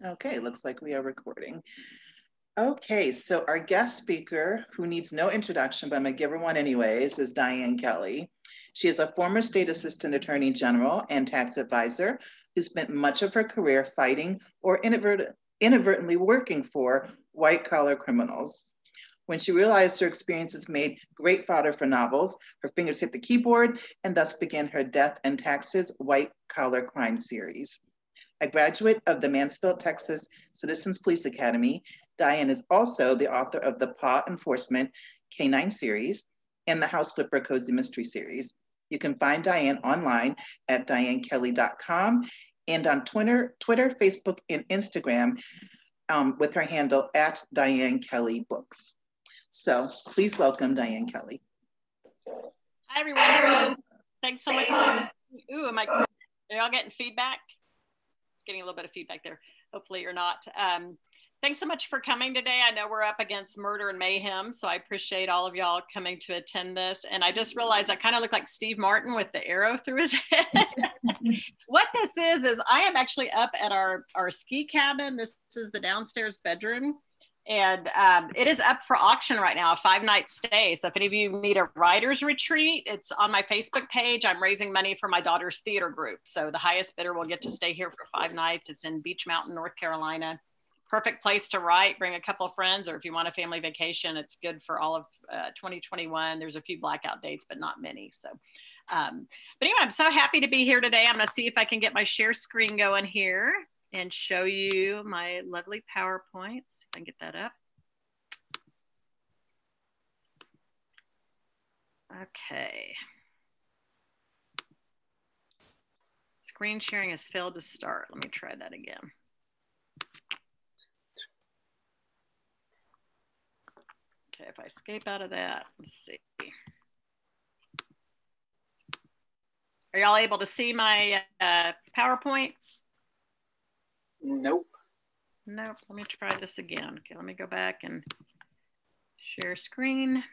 Okay, looks like we are recording. Okay, so our guest speaker, who needs no introduction, but I'm gonna give her one anyways, is Diane Kelly. She is a former state assistant attorney general and tax advisor who spent much of her career fighting or inadvertently working for white-collar criminals. When she realized her experiences made great fodder for novels, her fingers hit the keyboard and thus began her Death and Taxes White-Collar Crime series. A graduate of the Mansfield, Texas Citizens Police Academy, Diane is also the author of the Paw Enforcement Canine series and the House Flipper Cozy Mystery series. You can find Diane online at dianekelly.com and on Twitter, Facebook, and Instagram with her handle at Diane Kelly Books. So please welcome Diane Kelly. Hi, everyone. Thanks so much. Ooh, are y'all getting feedback? Getting a little bit of feedback there. Hopefully you're not. Thanks so much for coming today. I know we're up against murder and mayhem, so I appreciate all of y'all coming to attend this. And I just realized I kind of look like Steve Martin with the arrow through his head. What this is I am actually up at our ski cabin. This is the downstairs bedroom. And it is up for auction right now, a 5-night stay. So if any of you need a writer's retreat, it's on my Facebook page. I'm raising money for my daughter's theater group. So the highest bidder will get to stay here for 5 nights. It's in Beach Mountain, North Carolina. Perfect place to write, bring a couple of friends, or if you want a family vacation, it's good for all of 2021. There's a few blackout dates, but not many. So, but anyway, I'm so happy to be here today. I'm gonna see if I can get my share screen going here and show you my lovely PowerPoints. If I can get that up. Okay. Screen sharing has failed to start. Let me try that again. Okay, if I escape out of that, let's see. Are y'all able to see my PowerPoint? Nope. Nope. Let me try this again. Okay, let me go back and share screen.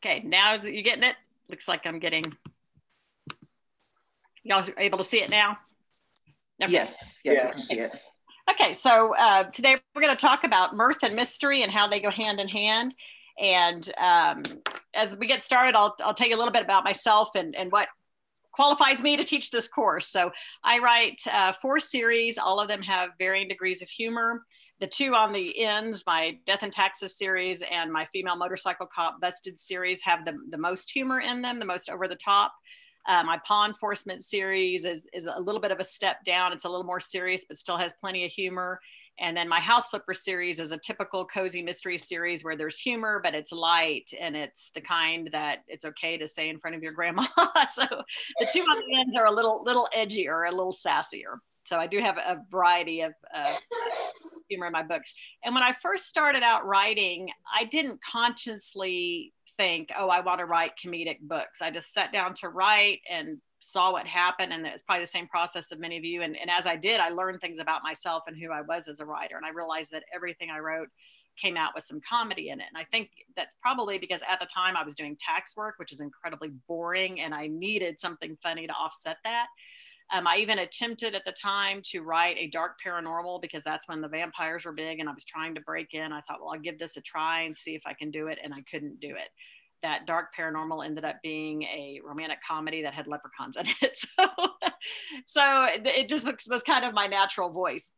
Okay, now you getting it? Looks like I'm getting. Y'all are able to see it now? Okay. Yes, we can see it. Okay, so today we're going to talk about mirth and mystery and how they go hand in hand. And as we get started, I'll tell you a little bit about myself and what qualifies me to teach this course. So I write 4 series. All of them have varying degrees of humor. The 2 on the ends, my Death and Taxes series and my Female Motorcycle Cop Busted series, have the most humor in them, the most over the top. My Paw Enforcement series is a little bit of a step down. It's a little more serious, but still has plenty of humor. And then my House Flipper series is a typical cozy mystery series where there's humor, but it's light and it's the kind that it's okay to say in front of your grandma. So the 2 on the ends are a little edgier, a little sassier. So I do have a variety of humor in my books. And when I first started out writing, I didn't consciously think, oh, I want to write comedic books. I just sat down to write and saw what happened. And it's probably the same process of many of you. And as I did, I learned things about myself and who I was as a writer. And I realized that everything I wrote came out with some comedy in it. And I think that's probably because at the time I was doing tax work, which is incredibly boring. And I needed something funny to offset that. I even attempted at the time to write a dark paranormal because that's when the vampires were big and I was trying to break in. I thought, well, I'll give this a try and see if I can do it. And I couldn't do it. That dark paranormal ended up being a romantic comedy that had leprechauns in it. So it just was kind of my natural voice.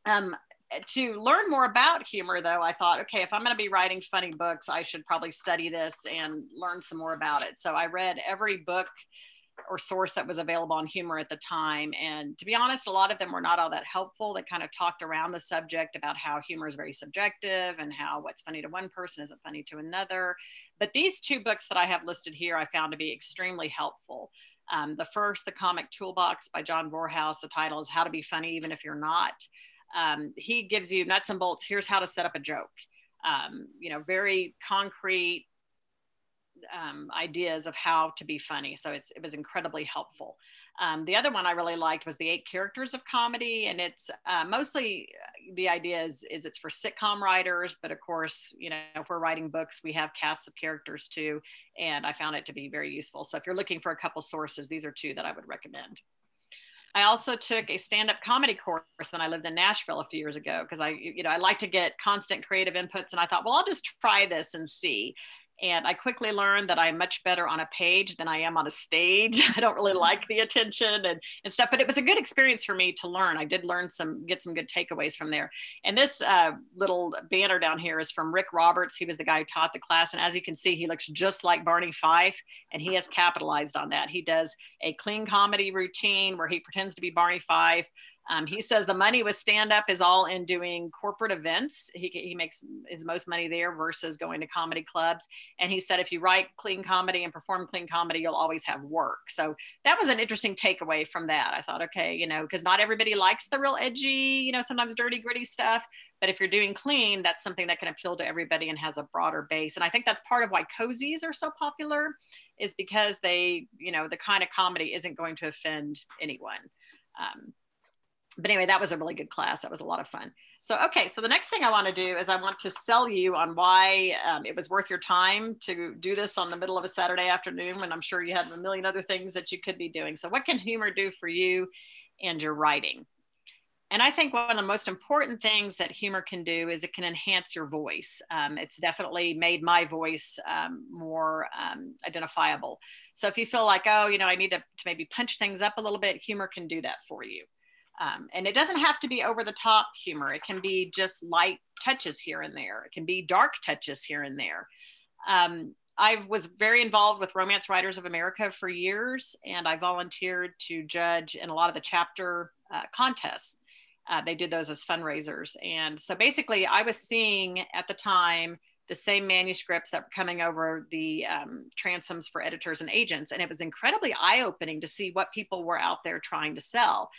To learn more about humor, though, I thought, okay, if I'm going to be writing funny books, I should probably study this and learn some more about it. So I read every book or source that was available on humor at the time. And to be honest, a lot of them were not all that helpful. They kind of talked around the subject about how humor is very subjective and how what's funny to one person isn't funny to another. But these 2 books that I have listed here, I found to be extremely helpful. The first, The Comic Toolbox by John Voorhouse. The title is How to Be Funny Even If You're Not. He gives you nuts and bolts. Here's how to set up a joke. Very concrete ideas of how to be funny. So it was incredibly helpful. The other one I really liked was The 8 Characters of Comedy. And it's mostly the idea is it's for sitcom writers. But of course, you know, if we're writing books, we have casts of characters too. And I found it to be very useful. So if you're looking for a couple sources, these are 2 that I would recommend. I also took a stand-up comedy course when I lived in Nashville a few years ago because I like to get constant creative inputs. And I thought, well, I'll just try this and see. And I quickly learned that I'm much better on a page than I am on a stage. I don't really like the attention and stuff, but it was a good experience for me to learn. I did get some good takeaways from there. And this little banner down here is from Rick Roberts. He was the guy who taught the class. And as you can see, he looks just like Barney Fife, and he has capitalized on that. He does a clean comedy routine where he pretends to be Barney Fife. He says the money with stand-up is all in doing corporate events. He makes his most money there versus going to comedy clubs. And he said, if you write clean comedy and perform clean comedy, you'll always have work. So that was an interesting takeaway from that. I thought, okay, you know, because not everybody likes the real edgy, you know, sometimes dirty, gritty stuff. But if you're doing clean, that's something that can appeal to everybody and has a broader base. And I think that's part of why cozies are so popular, is because they, you know, the kind of comedy isn't going to offend anyone. But anyway, that was a really good class. That was a lot of fun. So, okay. So the next thing I want to do is I want to sell you on why it was worth your time to do this on the middle of a Saturday afternoon when I'm sure you have a million other things that you could be doing. So what can humor do for you and your writing? And I think one of the most important things that humor can do is it can enhance your voice. It's definitely made my voice more identifiable. So if you feel like, oh, you know, I need to maybe punch things up a little bit, humor can do that for you. And it doesn't have to be over the top humor. It can be just light touches here and there. It can be dark touches here and there. I was very involved with Romance Writers of America for years, and I volunteered to judge in a lot of the chapter contests. They did those as fundraisers. And so basically I was seeing at the time the same manuscripts that were coming over the transoms for editors and agents. And it was incredibly eye-opening to see what people were out there trying to sell.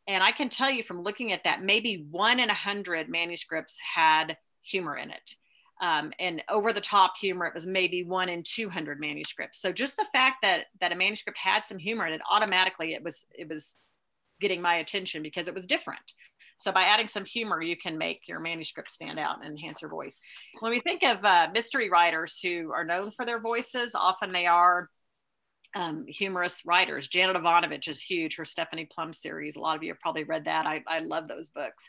And I can tell you from looking at that, maybe 1 in 100 manuscripts had humor in it. And over the top humor, it was maybe 1 in 200 manuscripts. So just the fact that a manuscript had some humor in it, automatically it was getting my attention because it was different. So by adding some humor, you can make your manuscript stand out and enhance your voice. When we think of mystery writers who are known for their voices, often they are humorous writers. Janet Ivanovich is huge. Her Stephanie Plum series, a lot of you have probably read that. I love those books.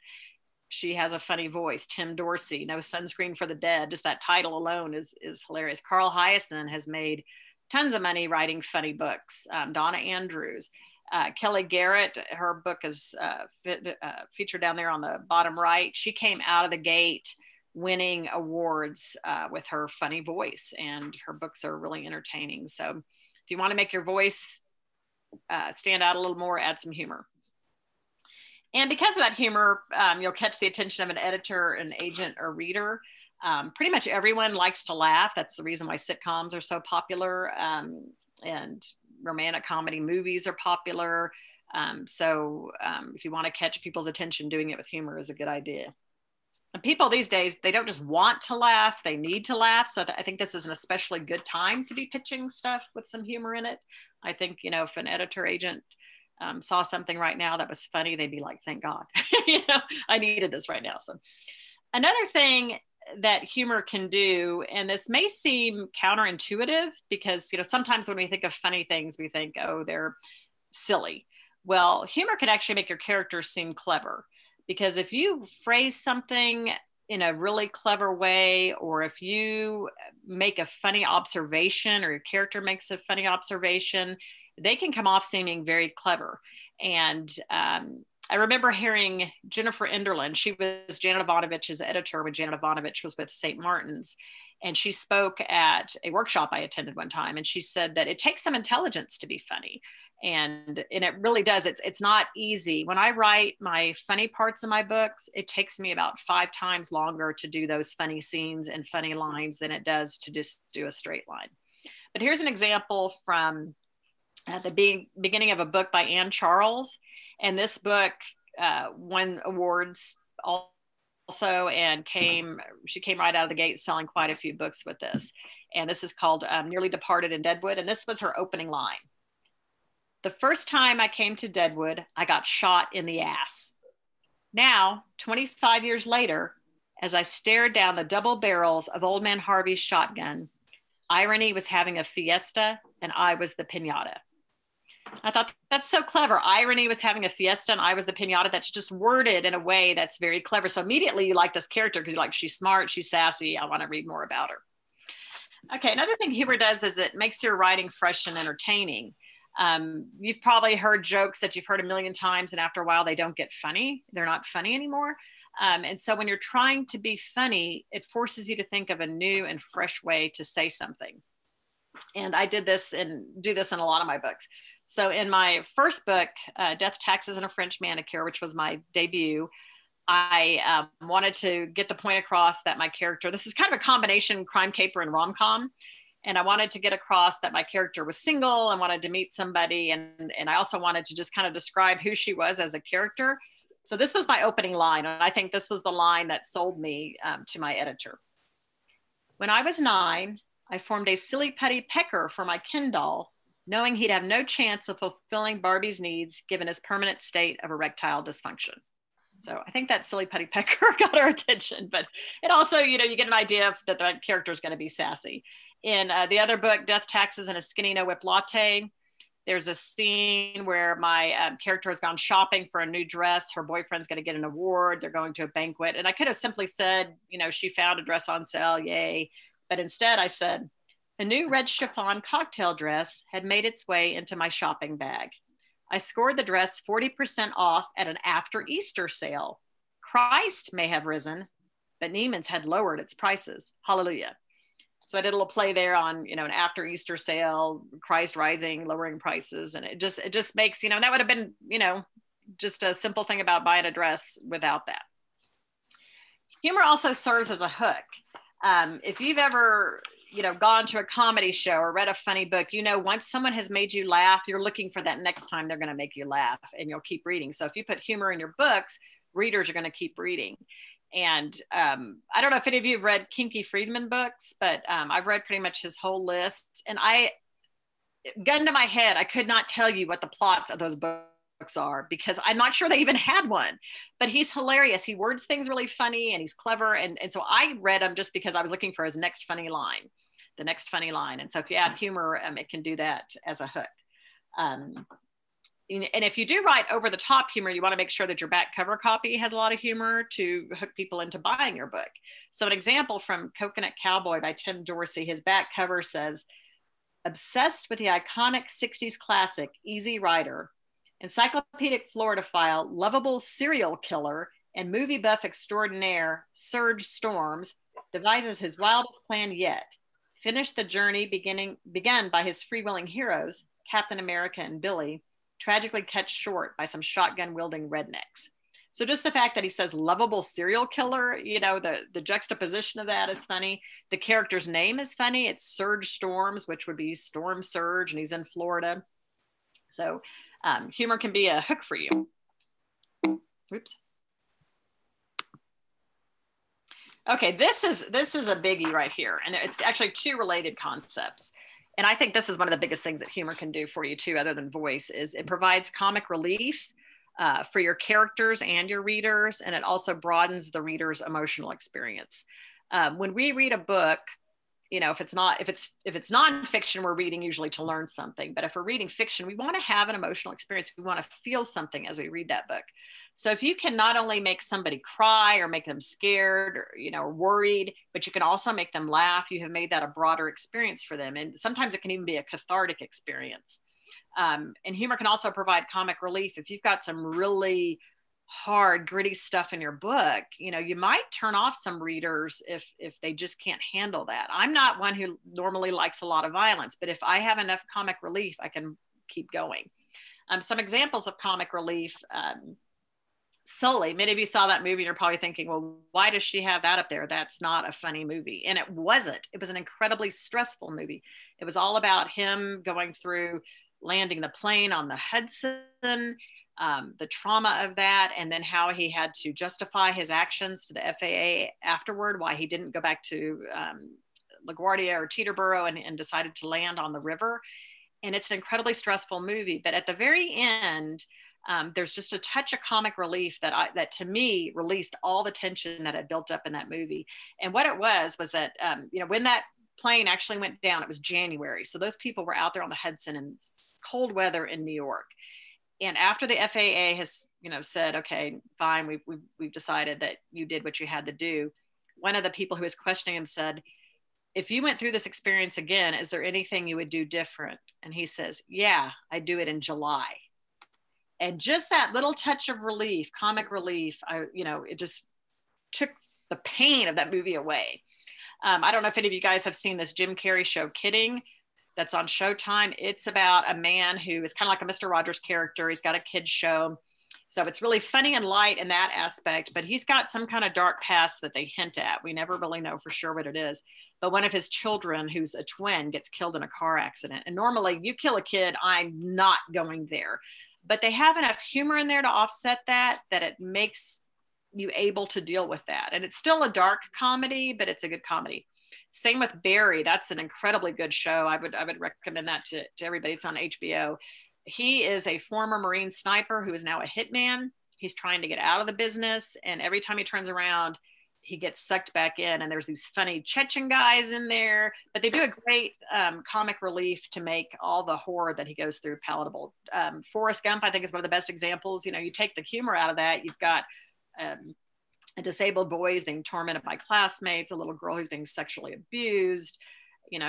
She has a funny voice. Tim Dorsey, No Sunscreen for the Dead. Just that title alone is hilarious. Carl Hyacin has made tons of money writing funny books. Donna Andrews. Kelly Garrett, her book is featured down there on the bottom right. She came out of the gate winning awards with her funny voice, and her books are really entertaining. So if you want to make your voice stand out a little more, add some humor. And because of that humor, you'll catch the attention of an editor, an agent, or reader. Pretty much everyone likes to laugh. That's the reason why sitcoms are so popular. And romantic comedy movies are popular. So if you want to catch people's attention, doing it with humor is a good idea. And people these days, they don't just want to laugh, they need to laugh. So I think this is an especially good time to be pitching stuff with some humor in it. I think, you know, if an editor agent saw something right now that was funny, they'd be like, thank God, you know, I needed this right now. So another thing that humor can do, and this may seem counterintuitive because, you know, sometimes when we think of funny things, we think, oh, they're silly. Well, humor can actually make your characters seem clever, because if you phrase something in a really clever way, or if you make a funny observation or your character makes a funny observation, they can come off seeming very clever. And I remember hearing Jennifer Enderlin. She was Janet Ivanovich's editor when Janet Ivanovich was with St. Martin's. And she spoke at a workshop I attended one time. And she said that it takes some intelligence to be funny. And it really does. It's not easy. When I write my funny parts in my books, it takes me about 5 times longer to do those funny scenes and funny lines than it does to just do a straight line. But here's an example from at the beginning of a book by Anne Charles. And this book won awards also, and she came right out of the gate selling quite a few books with this. And this is called Nearly Departed in Deadwood. And this was her opening line. The first time I came to Deadwood, I got shot in the ass. Now, 25 years later, as I stared down the double barrels of Old Man Harvey's shotgun, irony was having a fiesta and I was the piñata. I thought that's so clever. Irony was having a fiesta and I was the piñata. That's just worded in a way that's very clever. So immediately you like this character because you're like, she's smart, she's sassy. I want to read more about her. Okay, another thing humor does is it makes your writing fresh and entertaining. You've probably heard jokes that you've heard a million times and after a while they don't get funny. They're not funny anymore. And so when you're trying to be funny, it forces you to think of a new and fresh way to say something. And I did this and do this in a lot of my books. So in my first book, Death, Taxes, and a French Manicure, which was my debut, I wanted to get the point across that my character, this is kind of a combination crime caper and rom-com. And I wanted to get across that my character was single and wanted to meet somebody. And I also wanted to just kind of describe who she was as a character. So this was my opening line. And I think this was the line that sold me to my editor. When I was 9, I formed a silly putty pecker for my Ken doll, knowing he'd have no chance of fulfilling Barbie's needs given his permanent state of erectile dysfunction. So I think that silly putty pecker got her attention, but it also, you get an idea that the character is going to be sassy. In the other book, Death, Taxes, and a Skinny No Whip Latte, there's a scene where my character has gone shopping for a new dress. Her boyfriend's going to get an award. They're going to a banquet. And I could have simply said, she found a dress on sale, yay. But instead I said, a new red chiffon cocktail dress had made its way into my shopping bag. I scored the dress 40% off at an after Easter sale. Christ may have risen, but Neiman's had lowered its prices. Hallelujah. So I did a little play there on, an after Easter sale, Christ rising, lowering prices. And it just makes, that would have been, just a simple thing about buying a dress without that. Humor also serves as a hook. If you've ever, gone to a comedy show or read a funny book, once someone has made you laugh, you're looking for that next time they're going to make you laugh and you'll keep reading. So if you put humor in your books, readers are going to keep reading. And I don't know if any of you have read Kinky Friedman books, but I've read pretty much his whole list. And gun to my head, I could not tell you what the plots of those books are because I'm not sure they even had one, but he's hilarious. He words things really funny and he's clever. And so I read them just because I was looking for his next funny line, the next funny line. And so if you add humor, it can do that as a hook. And if you do write over the top humor, you want to make sure that your back cover copy has a lot of humor to hook people into buying your book. So an example from Coconut Cowboy by Tim Dorsey, his back cover says, obsessed with the iconic 60s classic, Easy Rider, encyclopedic Floridophile, lovable serial killer, and movie buff extraordinaire, Serge Storms, devises his wildest plan yet. Finish the journey begun by his free-willing heroes, Captain America and Billy, tragically cut short by some shotgun-wielding rednecks. So just the fact that he says lovable serial killer, the juxtaposition of that is funny. The character's name is funny. It's Serge Storms, which would be Storm Surge, and he's in Florida. So humor can be a hook for you. Oops. Okay, this is a biggie right here. And it's actually two related concepts. And I think this is one of the biggest things that humor can do for you too, other than voice, is it provides comic relief for your characters and your readers. And it also broadens the reader's emotional experience. When we read a book, if it's nonfiction, we're reading usually to learn something. But if we're reading fiction, we want to have an emotional experience. We want to feel something as we read that book. So if you can not only make somebody cry or make them scared or, worried, but you can also make them laugh, you have made that a broader experience for them. And sometimes it can even be a cathartic experience. And humor can also provide comic relief. If you've got some really hard, gritty stuff in your book, you might turn off some readers if they just can't handle that. I'm not one who normally likes a lot of violence, but if I have enough comic relief, I can keep going. Some examples of comic relief, Sully. Many of you saw that movie and you're probably thinking, well, why does she have that up there? That's not a funny movie. And it wasn't. It was an incredibly stressful movie. It was all about him going through landing the plane on the Hudson, the trauma of that, and then how he had to justify his actions to the FAA afterward, why he didn't go back to LaGuardia or Teterboro and decided to land on the river. and it's an incredibly stressful movie. But at the very end, there's just a touch of comic relief that to me released all the tension that had built up in that movie. And what it was that, when that plane actually went down, it was January. So those people were out there on the Hudson in cold weather in New York. And after the FAA has, said, okay, fine, we've decided that you did what you had to do. One of the people who was questioning him said, if you went through this experience again, is there anything you would do different? And he says, yeah, I do it in July. And just that little touch of relief, comic relief, it just took the pain of that movie away. I don't know if any of you guys have seen this Jim Carrey show, Kidding, that's on Showtime. It's about a man who is kind of like a Mr. Rogers character. He's got a kid's show. So it's really funny and light in that aspect, but he's got some kind of dark past that they hint at. We never really know for sure what it is. But one of his children, who's a twin, gets killed in a car accident. And normally you kill a kid, I'm not going there. But they have enough humor in there to offset that it makes you able to deal with that. And it's still a dark comedy, but it's a good comedy. Same with Barry. That's an incredibly good show. I would recommend that to everybody. It's on HBO. He is a former Marine sniper who is now a hitman. He's trying to get out of the business. And every time he turns around, he gets sucked back in. And there's these funny Chechen guys in there, but they do a great comic relief to make all the horror that he goes through palatable. Forrest Gump, I think, is one of the best examples. You take the humor out of that. You've got a disabled boy who's being tormented by classmates, a little girl who's being sexually abused.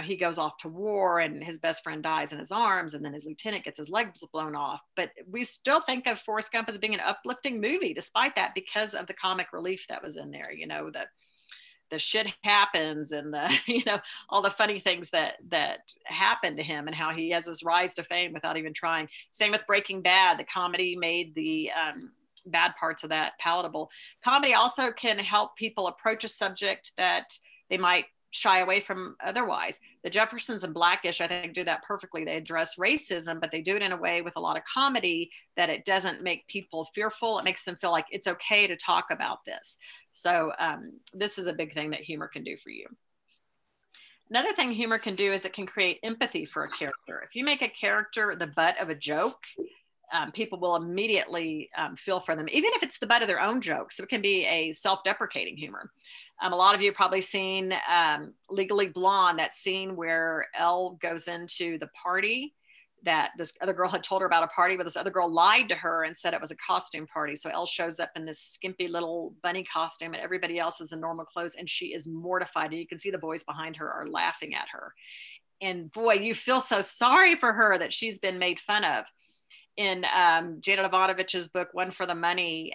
He goes off to war and his best friend dies in his arms, and then his lieutenant gets his legs blown off. But we still think of Forrest Gump as being an uplifting movie despite that, because of the comic relief that was in there. That the shit happens, and the all the funny things that happen to him, and how he has this rise to fame without even trying. Same with Breaking Bad. The comedy made the bad parts of that palatable. Comedy also can help people approach a subject that they might shy away from otherwise. The Jeffersons and Blackish, I think, do that perfectly. They address racism, but they do it in a way with a lot of comedy that it doesn't make people fearful. It makes them feel like it's okay to talk about this. So this is a big thing that humor can do for you. Another thing humor can do is it can create empathy for a character. If you make a character the butt of a joke, people will immediately feel for them, even if it's the butt of their own joke. So it can be a self-deprecating humor. A lot of you have probably seen Legally Blonde, that scene where Elle goes into the party that this other girl had told her about, a party, but this other girl lied to her and said it was a costume party. So Elle shows up in this skimpy little bunny costume and everybody else is in normal clothes, and she is mortified. And you can see the boys behind her are laughing at her. And boy, you feel so sorry for her that she's been made fun of. In Janet Ivanovich's book, One for the Money,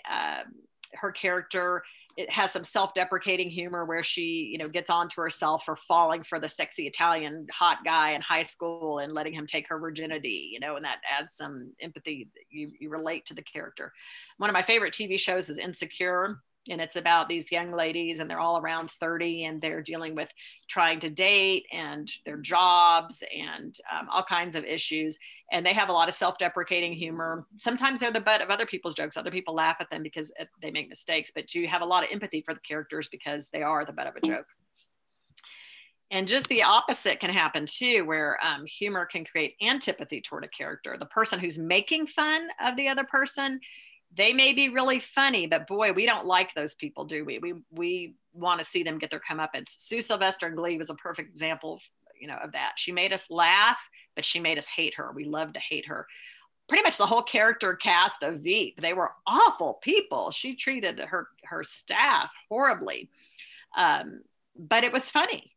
her character, it has some self-deprecating humor where she, gets onto herself for falling for the sexy Italian hot guy in high school and letting him take her virginity, and that adds some empathy. You relate to the character. One of my favorite TV shows is Insecure. And it's about these young ladies, and they're all around 30, and they're dealing with trying to date and their jobs and all kinds of issues. And they have a lot of self-deprecating humor. Sometimes they're the butt of other people's jokes. Other people laugh at them because they make mistakes, but you have a lot of empathy for the characters because they are the butt of a joke. And just the opposite can happen too, where humor can create antipathy toward a character. The person who's making fun of the other person, they may be really funny, but boy, we don't like those people, do we? We want to see them get their comeuppance. Sue Sylvester in Glee was a perfect example of that. She made us laugh, but she made us hate her. We love to hate her. Pretty much the whole character cast of Veep, they were awful people. She treated her staff horribly. But it was funny,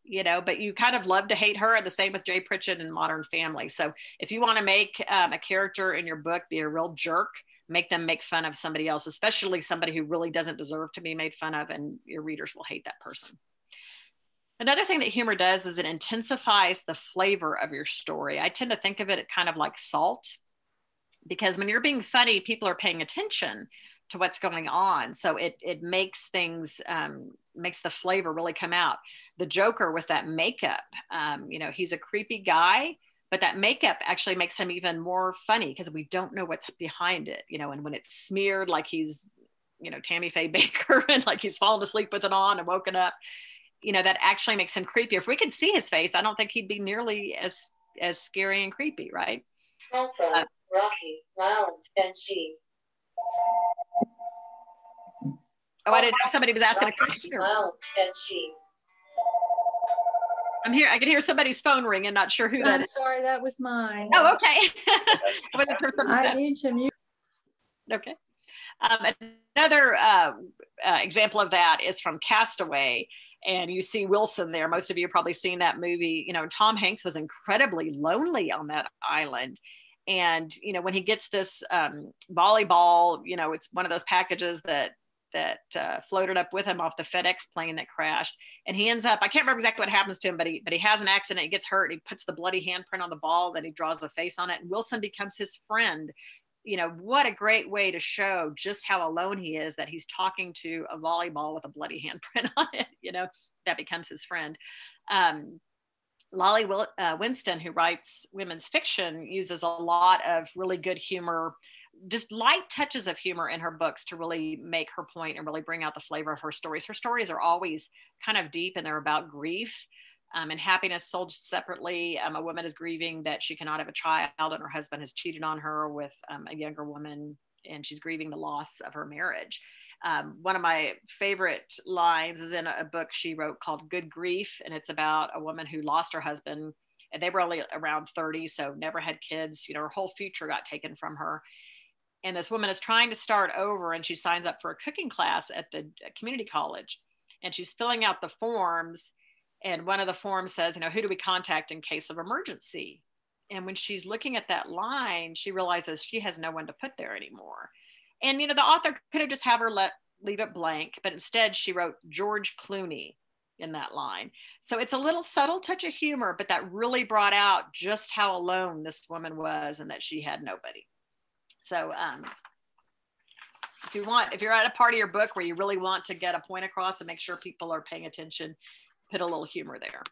but you kind of love to hate her. And the same with Jay Pritchett in Modern Family. So if you want to make a character in your book be a real jerk, make them make fun of somebody else, especially somebody who really doesn't deserve to be made fun of, and your readers will hate that person. Another thing that humor does is it intensifies the flavor of your story. I tend to think of it kind of like salt, because when you're being funny, people are paying attention to what's going on. So it makes things, makes the flavor really come out. The Joker with that makeup, he's a creepy guy, but that makeup actually makes him even more funny because we don't know what's behind it, and when it's smeared like he's, Tammy Faye Baker and like he's fallen asleep with it on and woken up, that actually makes him creepy. If we could see his face, I don't think he'd be nearly as as scary and creepy, right? Alpha, Rocky, Miles, and G. Oh, I didn't know if somebody was asking Rocky, a question. Miles, and G. I'm here. I can hear somebody's phone ring and not sure who that I'm is. sorry, that was mine. Oh, okay. I wasn't sure I need to mute. Okay. Another example of that is from Castaway, and you see Wilson there. Most of you have probably seen that movie. You know, Tom Hanks was incredibly lonely on that island. And, you know, when he gets this volleyball, you know, it's one of those packages that floated up with him off the FedEx plane that crashed. And he ends up, I can't remember exactly what happens to him, but he has an accident, he gets hurt, he puts the bloody handprint on the ball, then he draws a face on it, and Wilson becomes his friend. You know, what a great way to show just how alone he is, that he's talking to a volleyball with a bloody handprint on it, you know, that becomes his friend. Lolly Winston, who writes women's fiction, uses a lot of really good humor, just light touches of humor in her books to really make her point and really bring out the flavor of her stories. Her stories are always kind of deep, and they're about grief and happiness sold separately. A woman is grieving that she cannot have a child and her husband has cheated on her with a younger woman, and she's grieving the loss of her marriage. One of my favorite lines is in a book she wrote called Good Grief, and it's about a woman who lost her husband, and they were only around 30, so never had kids. You know, her whole future got taken from her. And this woman is trying to start over, and she signs up for a cooking class at the community college, and she's filling out the forms. And one of the forms says, you know, who do we contact in case of emergency? And when she's looking at that line, she realizes she has no one to put there anymore. And, you know, the author could have just have her leave it blank, but instead she wrote George Clooney in that line. So it's a little subtle touch of humor, but that really brought out just how alone this woman was and that she had nobody. So if you're at a part of your book where you really want to get a point across and make sure people are paying attention, put a little humor there.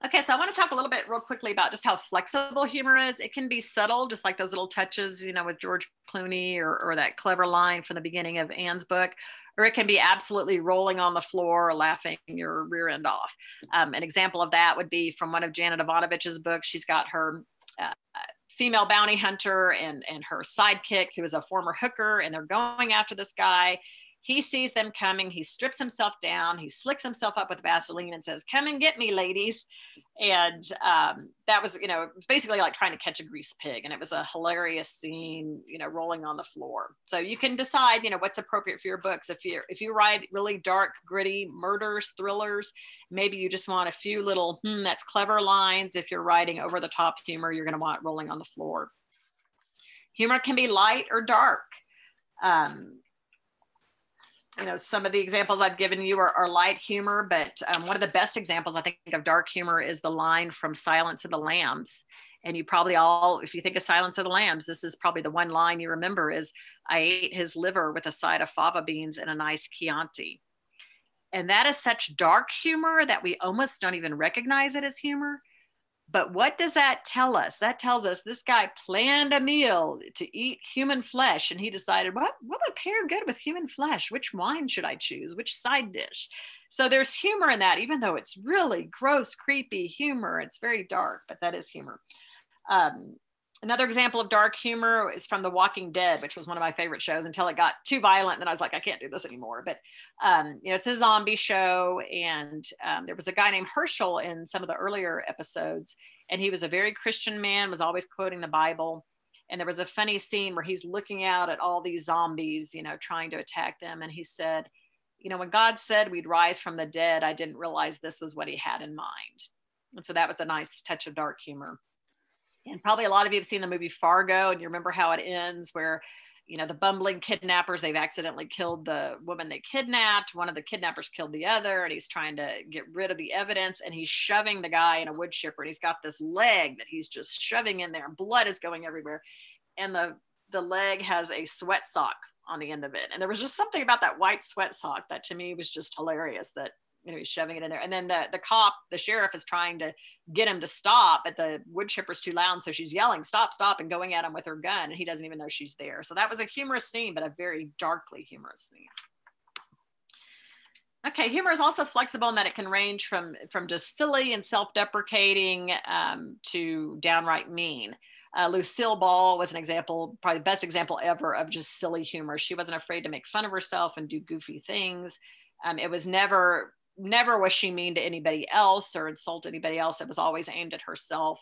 Okay, so I want to talk a little bit real quickly about just how flexible humor is. It can be subtle, just like those little touches, you know, with George Clooney or that clever line from the beginning of Anne's book, or it can be absolutely rolling on the floor or laughing your rear end off. An example of that would be from one of Janet Ivanovich's books. She's got her female bounty hunter and her sidekick, who is a former hooker, and they're going after this guy. He sees them coming. He strips himself down. He slicks himself up with Vaseline and says, "Come and get me, ladies." And that was, you know, basically like trying to catch a grease pig. And it was a hilarious scene, you know, rolling on the floor. So you can decide, you know, what's appropriate for your books. If you write really dark, gritty murders, thrillers, maybe you just want a few little, that's clever lines. If you're writing over the top humor, you're going to want rolling on the floor. Humor can be light or dark. You know, some of the examples I've given you are light humor, but one of the best examples I think of dark humor is the line from Silence of the Lambs. And you probably all, if you think of Silence of the Lambs, this is probably the one line you remember is, "I ate his liver with a side of fava beans and a nice Chianti." And that is such dark humor that we almost don't even recognize it as humor. But what does that tell us? That tells us this guy planned a meal to eat human flesh, and he decided, what would pair good with human flesh? Which wine should I choose? Which side dish? So there's humor in that, even though it's really gross, creepy humor. It's very dark, but that is humor. Another example of dark humor is from The Walking Dead, which was one of my favorite shows until it got too violent. And then I was like, I can't do this anymore. But, you know, it's a zombie show. And there was a guy named Herschel in some of the earlier episodes. And he was a very Christian man, was always quoting the Bible. And there was a funny scene where he's looking out at all these zombies, you know, trying to attack them. And he said, you know, when God said we'd rise from the dead, I didn't realize this was what he had in mind. And so that was a nice touch of dark humor. And probably a lot of you have seen the movie Fargo, and you remember how it ends where, you know, the bumbling kidnappers, they've accidentally killed the woman they kidnapped. One of the kidnappers killed the other, and he's trying to get rid of the evidence, and he's shoving the guy in a wood chipper, and he's got this leg that he's just shoving in there, and blood is going everywhere. And the leg has a sweat sock on the end of it. And there was just something about that white sweat sock that to me was just hilarious, that, you know, he's shoving it in there. And then the cop, the sheriff, is trying to get him to stop, but the wood chipper's too loud. So she's yelling, "Stop, stop," and going at him with her gun. And he doesn't even know she's there. So that was a humorous scene, but a very darkly humorous scene. Okay, humor is also flexible in that it can range from just silly and self-deprecating to downright mean. Lucille Ball was an example, probably the best example ever of just silly humor. She wasn't afraid to make fun of herself and do goofy things. It was never was she mean to anybody else or insult anybody else. It was always aimed at herself,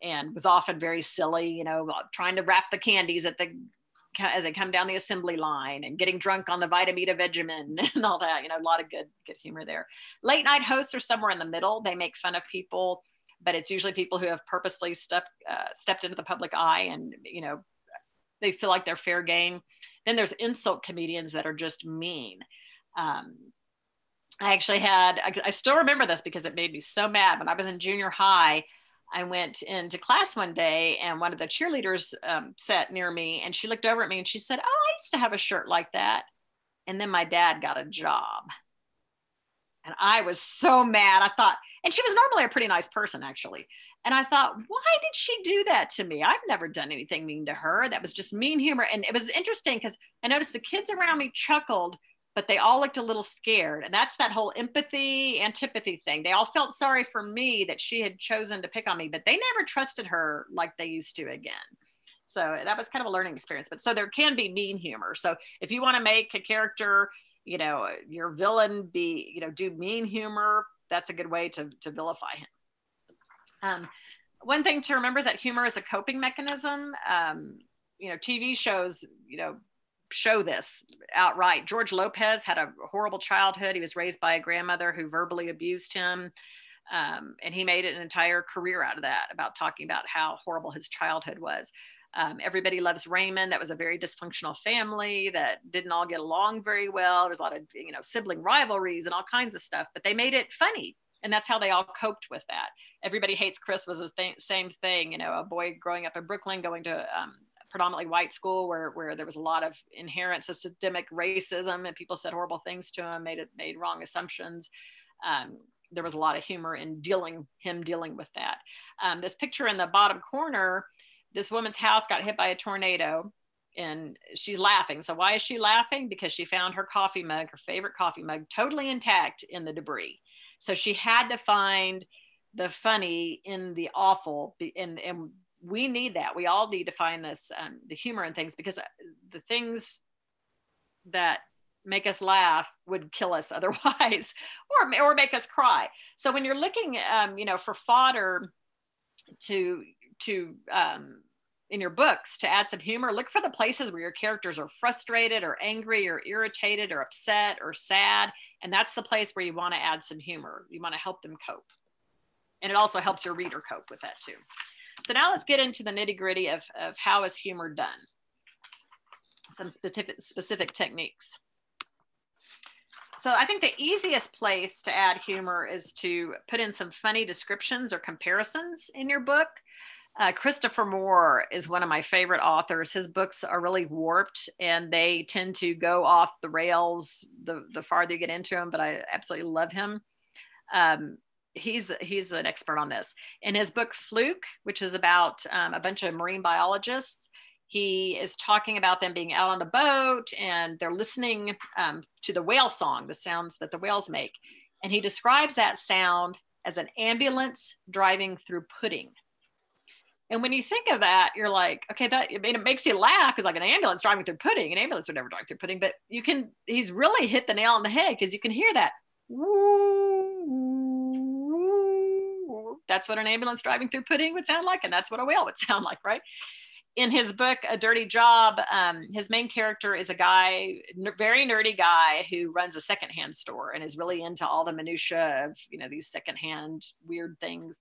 and was often very silly, you know, trying to wrap the candies as they come down the assembly line, and getting drunk on the Vitamita Vegemin and all that, you know, a lot of good humor there. Late night hosts are somewhere in the middle. They make fun of people, but it's usually people who have purposely stepped into the public eye, and, you know, they feel like they're fair game. Then there's insult comedians that are just mean. I still remember this because it made me so mad. When I was in junior high, I went into class one day, and one of the cheerleaders sat near me, and she looked over at me and she said, "Oh, I used to have a shirt like that. And then my dad got a job." And I was so mad. I thought, and she was normally a pretty nice person, actually. And I thought, why did she do that to me? I've never done anything mean to her. That was just mean humor. And it was interesting because I noticed the kids around me chuckled, but they all looked a little scared. And that's that whole empathy, antipathy thing. They all felt sorry for me that she had chosen to pick on me, but they never trusted her like they used to again. So that was kind of a learning experience. But so there can be mean humor. So if you want to make a character, you know, your villain be, you know, do mean humor, that's a good way to vilify him. One thing to remember is that humor is a coping mechanism. You know, TV shows, you know, show this outright. George Lopez had a horrible childhood. He was raised by a grandmother who verbally abused him. And he made an entire career out of that, about talking about how horrible his childhood was. Everybody Loves Raymond. That was a very dysfunctional family that didn't all get along very well. There's a lot of, you know, sibling rivalries and all kinds of stuff, but they made it funny. And that's how they all coped with that. Everybody Hates Chris was the same thing. You know, a boy growing up in Brooklyn, going to predominantly white school where there was a lot of inherent systemic racism, and people said horrible things to him, made wrong assumptions. There was a lot of humor in dealing with that. This picture in the bottom corner, this woman's house got hit by a tornado, and she's laughing. So why is she laughing? Because she found her coffee mug, her favorite coffee mug, totally intact in the debris. So she had to find the funny in the awful, and we need that. We all need to find this, the humor in things, because the things that make us laugh would kill us otherwise, or make us cry. So when you're looking, you know, for fodder to in your books to add some humor, look for the places where your characters are frustrated or angry or irritated or upset or sad. And that's the place where you want to add some humor. You want to help them cope. And it also helps your reader cope with that too. So now let's get into the nitty gritty of how is humor done. Some specific techniques. So I think the easiest place to add humor is to put in some funny descriptions or comparisons in your book. Christopher Moore is one of my favorite authors. His books are really warped, and they tend to go off the rails the farther you get into them, but I absolutely love him. He's an expert on this. In his book Fluke, which is about a bunch of marine biologists, he is talking about them being out on the boat and they're listening to the whale song, the sounds that the whales make. And he describes that sound as an ambulance driving through pudding. And when you think of that, you're like, okay, it makes you laugh, because like an ambulance driving through pudding, an ambulance would never drive through pudding, but he's really hit the nail on the head, because you can hear that. Woo. That's what an ambulance driving through pudding would sound like. And that's what a whale would sound like, right? In his book, A Dirty Job, his main character is a guy, very nerdy guy, who runs a secondhand store and is really into all the minutia of, you know, these secondhand weird things.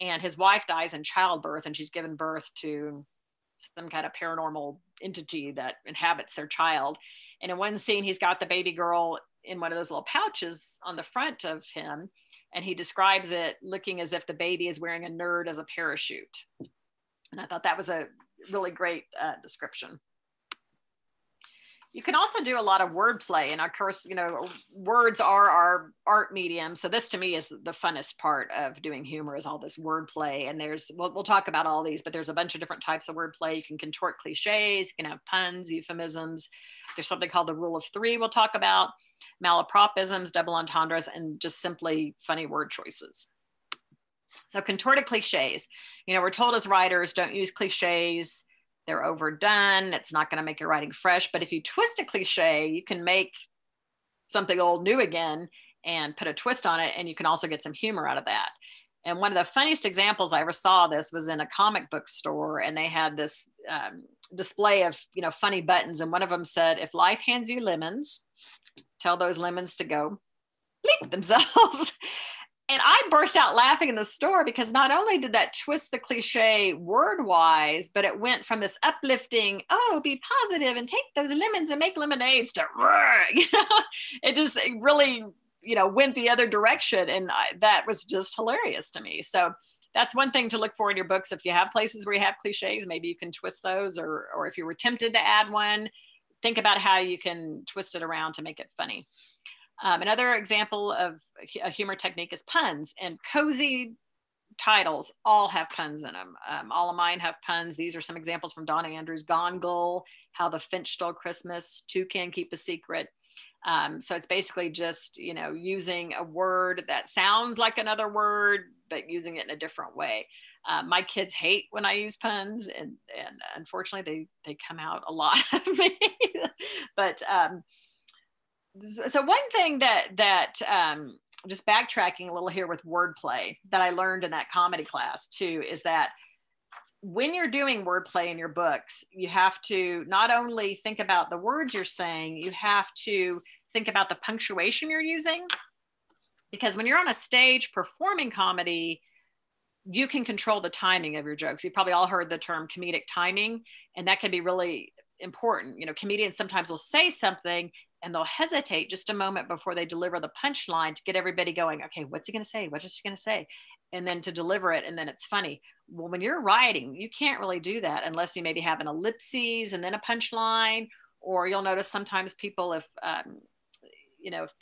And his wife dies in childbirth, and she's given birth to some kind of paranormal entity that inhabits their child. And in one scene, he's got the baby girl in one of those little pouches on the front of him. And he describes it looking as if the baby is wearing a nerd as a parachute. And I thought that was a really great description. You can also do a lot of wordplay, and of course, you know, words are our art medium. So this to me is the funnest part of doing humor, is all this wordplay. And we'll talk about all these, but there's a bunch of different types of wordplay. You can contort cliches, you can have puns, euphemisms. There's something called the rule of three we'll talk about. malapropisms, double entendres, and just simply funny word choices. So contorted cliches, we're told as writers, don't use cliches. They're overdone. It's not going to make your writing fresh. But if you twist a cliche, you can make something old new again and put a twist on it. And you can also get some humor out of that. And one of the funniest examples I ever saw this was in a comic book store. And they had this display of, funny buttons. And one of them said, if life hands you lemons, tell those lemons to go bleep themselves. And I burst out laughing in the store because not only did that twist the cliche word-wise, but it went from this uplifting, oh, be positive and take those lemons and make lemonades to, it really, went the other direction. And that was just hilarious to me. So that's one thing to look for in your books. If you have places where you have cliches, maybe you can twist those, or if you were tempted to add one, think about how you can twist it around to make it funny. Another example of a humor technique is puns, and cozy titles all have puns in them. All of mine have puns. These are some examples from Donna Andrews' Gone Gull, How the Finch Stole Christmas, Toucan Keep a Secret. So it's basically just, using a word that sounds like another word, but using it in a different way. My kids hate when I use puns, and unfortunately they come out a lot of me. But so one thing that just backtracking a little here with wordplay that I learned in that comedy class too, is that when you're doing wordplay in your books, you have to not only think about the words you're saying, you have to think about the punctuation you're using. Because when you're on a stage performing comedy, you can control the timing of your jokes. You probably all heard the term comedic timing, and that can be really important. Comedians sometimes will say something and they'll hesitate just a moment before they deliver the punchline to get everybody going, okay, what's he going to say? What is he going to say? And then to deliver it, and then it's funny. Well, when you're writing, you can't really do that unless you maybe have an ellipses and then a punchline, or you'll notice sometimes people, if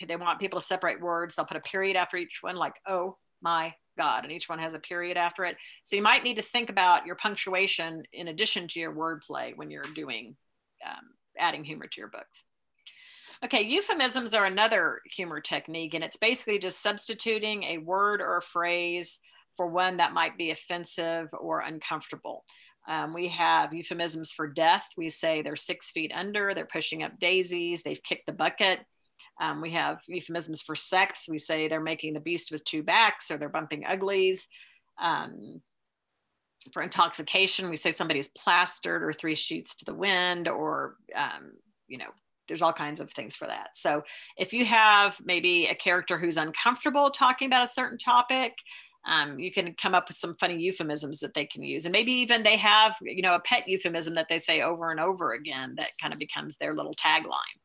they want people to separate words, they'll put a period after each one, like, oh my God, and each one has a period after it. So you might need to think about your punctuation in addition to your wordplay when you're doing, adding humor to your books. Okay, euphemisms are another humor technique, and it's basically just substituting a word or a phrase for one that might be offensive or uncomfortable. We have euphemisms for death. We say they're 6 feet under, they're pushing up daisies, they've kicked the bucket. We have euphemisms for sex. We say they're making the beast with 2 backs, or they're bumping uglies. For intoxication, we say somebody's plastered, or 3 sheets to the wind, or, there's all kinds of things for that. So if you have maybe a character who's uncomfortable talking about a certain topic, you can come up with some funny euphemisms that they can use. And maybe even they have, a pet euphemism that they say over and over again that kind of becomes their little tagline.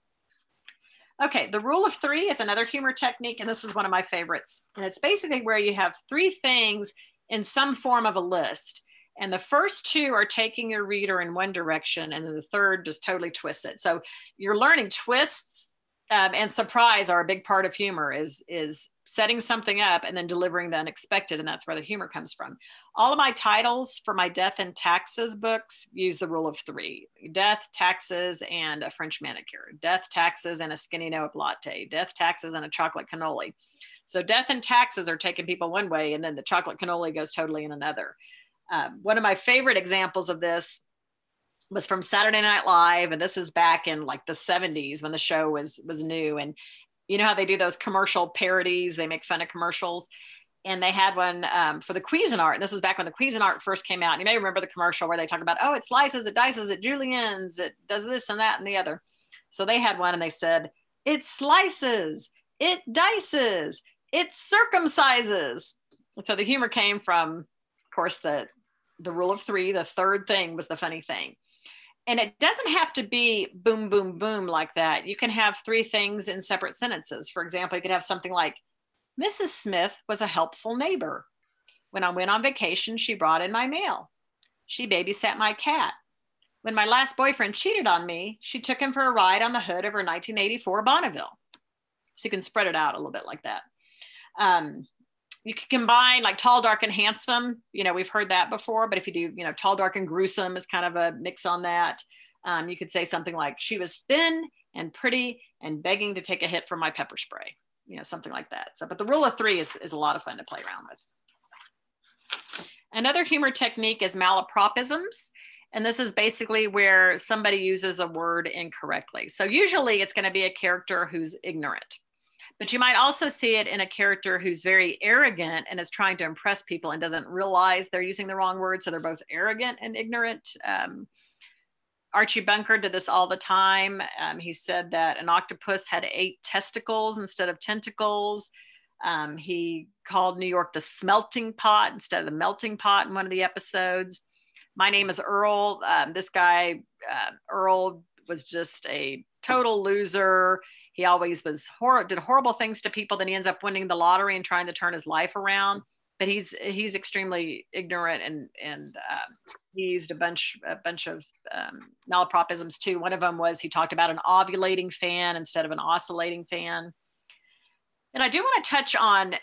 Okay, the rule of 3 is another humor technique, and this is one of my favorites. And it's basically where you have 3 things in some form of a list. And the first 2 are taking your reader in one direction, and then the third just totally twists it. So you're learning twists and surprise are a big part of humor, is setting something up and then delivering the unexpected, and that's where the humor comes from. All of my titles for my death and taxes books use the rule of 3. Death, taxes, and a French manicure. Death, taxes, and a skinny note latte. Death, taxes, and a chocolate cannoli. So death and taxes are taking people one way, and then the chocolate cannoli goes totally in another. One of my favorite examples of this was from Saturday Night Live, and this is back in like the 70s when the show was new. And you know how they do those commercial parodies, they make fun of commercials, and they had one for the Cuisinart, and this was back when the Cuisinart first came out. And you may remember the commercial where they talk about, oh, it slices, it dices, it juliennes, it does this and that and the other. So they had one and they said, it slices, it dices, it circumcises. And so the humor came from, of course, the rule of 3. The third thing was the funny thing. And it doesn't have to be boom, boom, boom like that. You can have 3 things in separate sentences. For example, you could have something like, Mrs. Smith was a helpful neighbor. When I went on vacation, she brought in my mail. She babysat my cat. When my last boyfriend cheated on me, she took him for a ride on the hood of her 1984 Bonneville. So you can spread it out a little bit like that. You can combine like tall, dark, and handsome. We've heard that before, but if you do, tall, dark, and gruesome is kind of a mix on that. You could say something like, she was thin, and pretty and begging to take a hit from my pepper spray, something like that. So, but the rule of three is a lot of fun to play around with. Another humor technique is malapropisms. And this is basically where somebody uses a word incorrectly. So usually it's going to be a character who's ignorant, but you might also see it in a character who's very arrogant and is trying to impress people and doesn't realize they're using the wrong word. So they're both arrogant and ignorant. Archie Bunker did this all the time. He said that an octopus had 8 testicles instead of tentacles. He called New York the smelting pot instead of the melting pot in one of the episodes. My name is Earl. This guy, Earl, was just a total loser. He always did horrible things to people. Then he ends up winning the lottery and trying to turn his life around. But he's extremely ignorant, and he used a bunch of malapropisms too. One of them was he talked about an ovulating fan instead of an oscillating fan. And I do want to touch on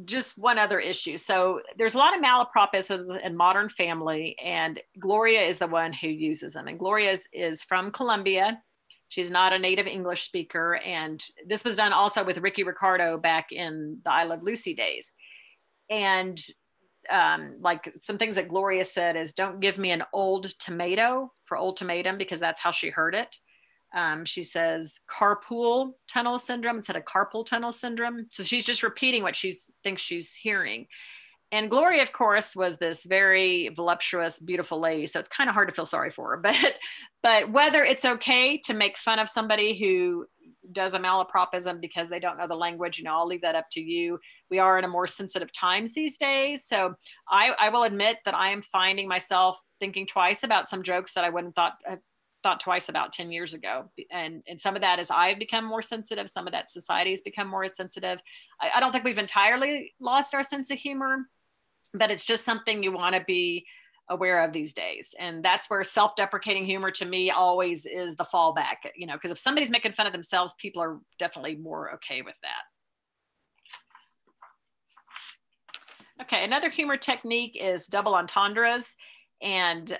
just one other issue. So there's a lot of malapropisms in Modern Family, and Gloria is the one who uses them. And Gloria is from Colombia. She's not a native English speaker. And this was done also with Ricky Ricardo back in the I Love Lucy days. And like some things that Gloria said is, don't give me an old tomato for ultimatum, because that's how she heard it. She says carpool tunnel syndrome instead of carpal tunnel syndrome. So she's just repeating what she thinks she's hearing. And Gloria, of course, was this very voluptuous, beautiful lady. So it's kind of hard to feel sorry for her. But whether it's okay to make fun of somebody who does a malapropism because they don't know the language, I'll leave that up to you. We are in a more sensitive times these days. So I will admit that I am finding myself thinking twice about some jokes that I wouldn't thought twice about 10 years ago. And some of that is I've become more sensitive. Some of that society's become more sensitive. I don't think we've entirely lost our sense of humor, but it's just something you want to be aware of these days. And that's where self-deprecating humor to me always is the fallback, because if somebody's making fun of themselves, people are definitely more okay with that. Okay, another humor technique is double entendres. And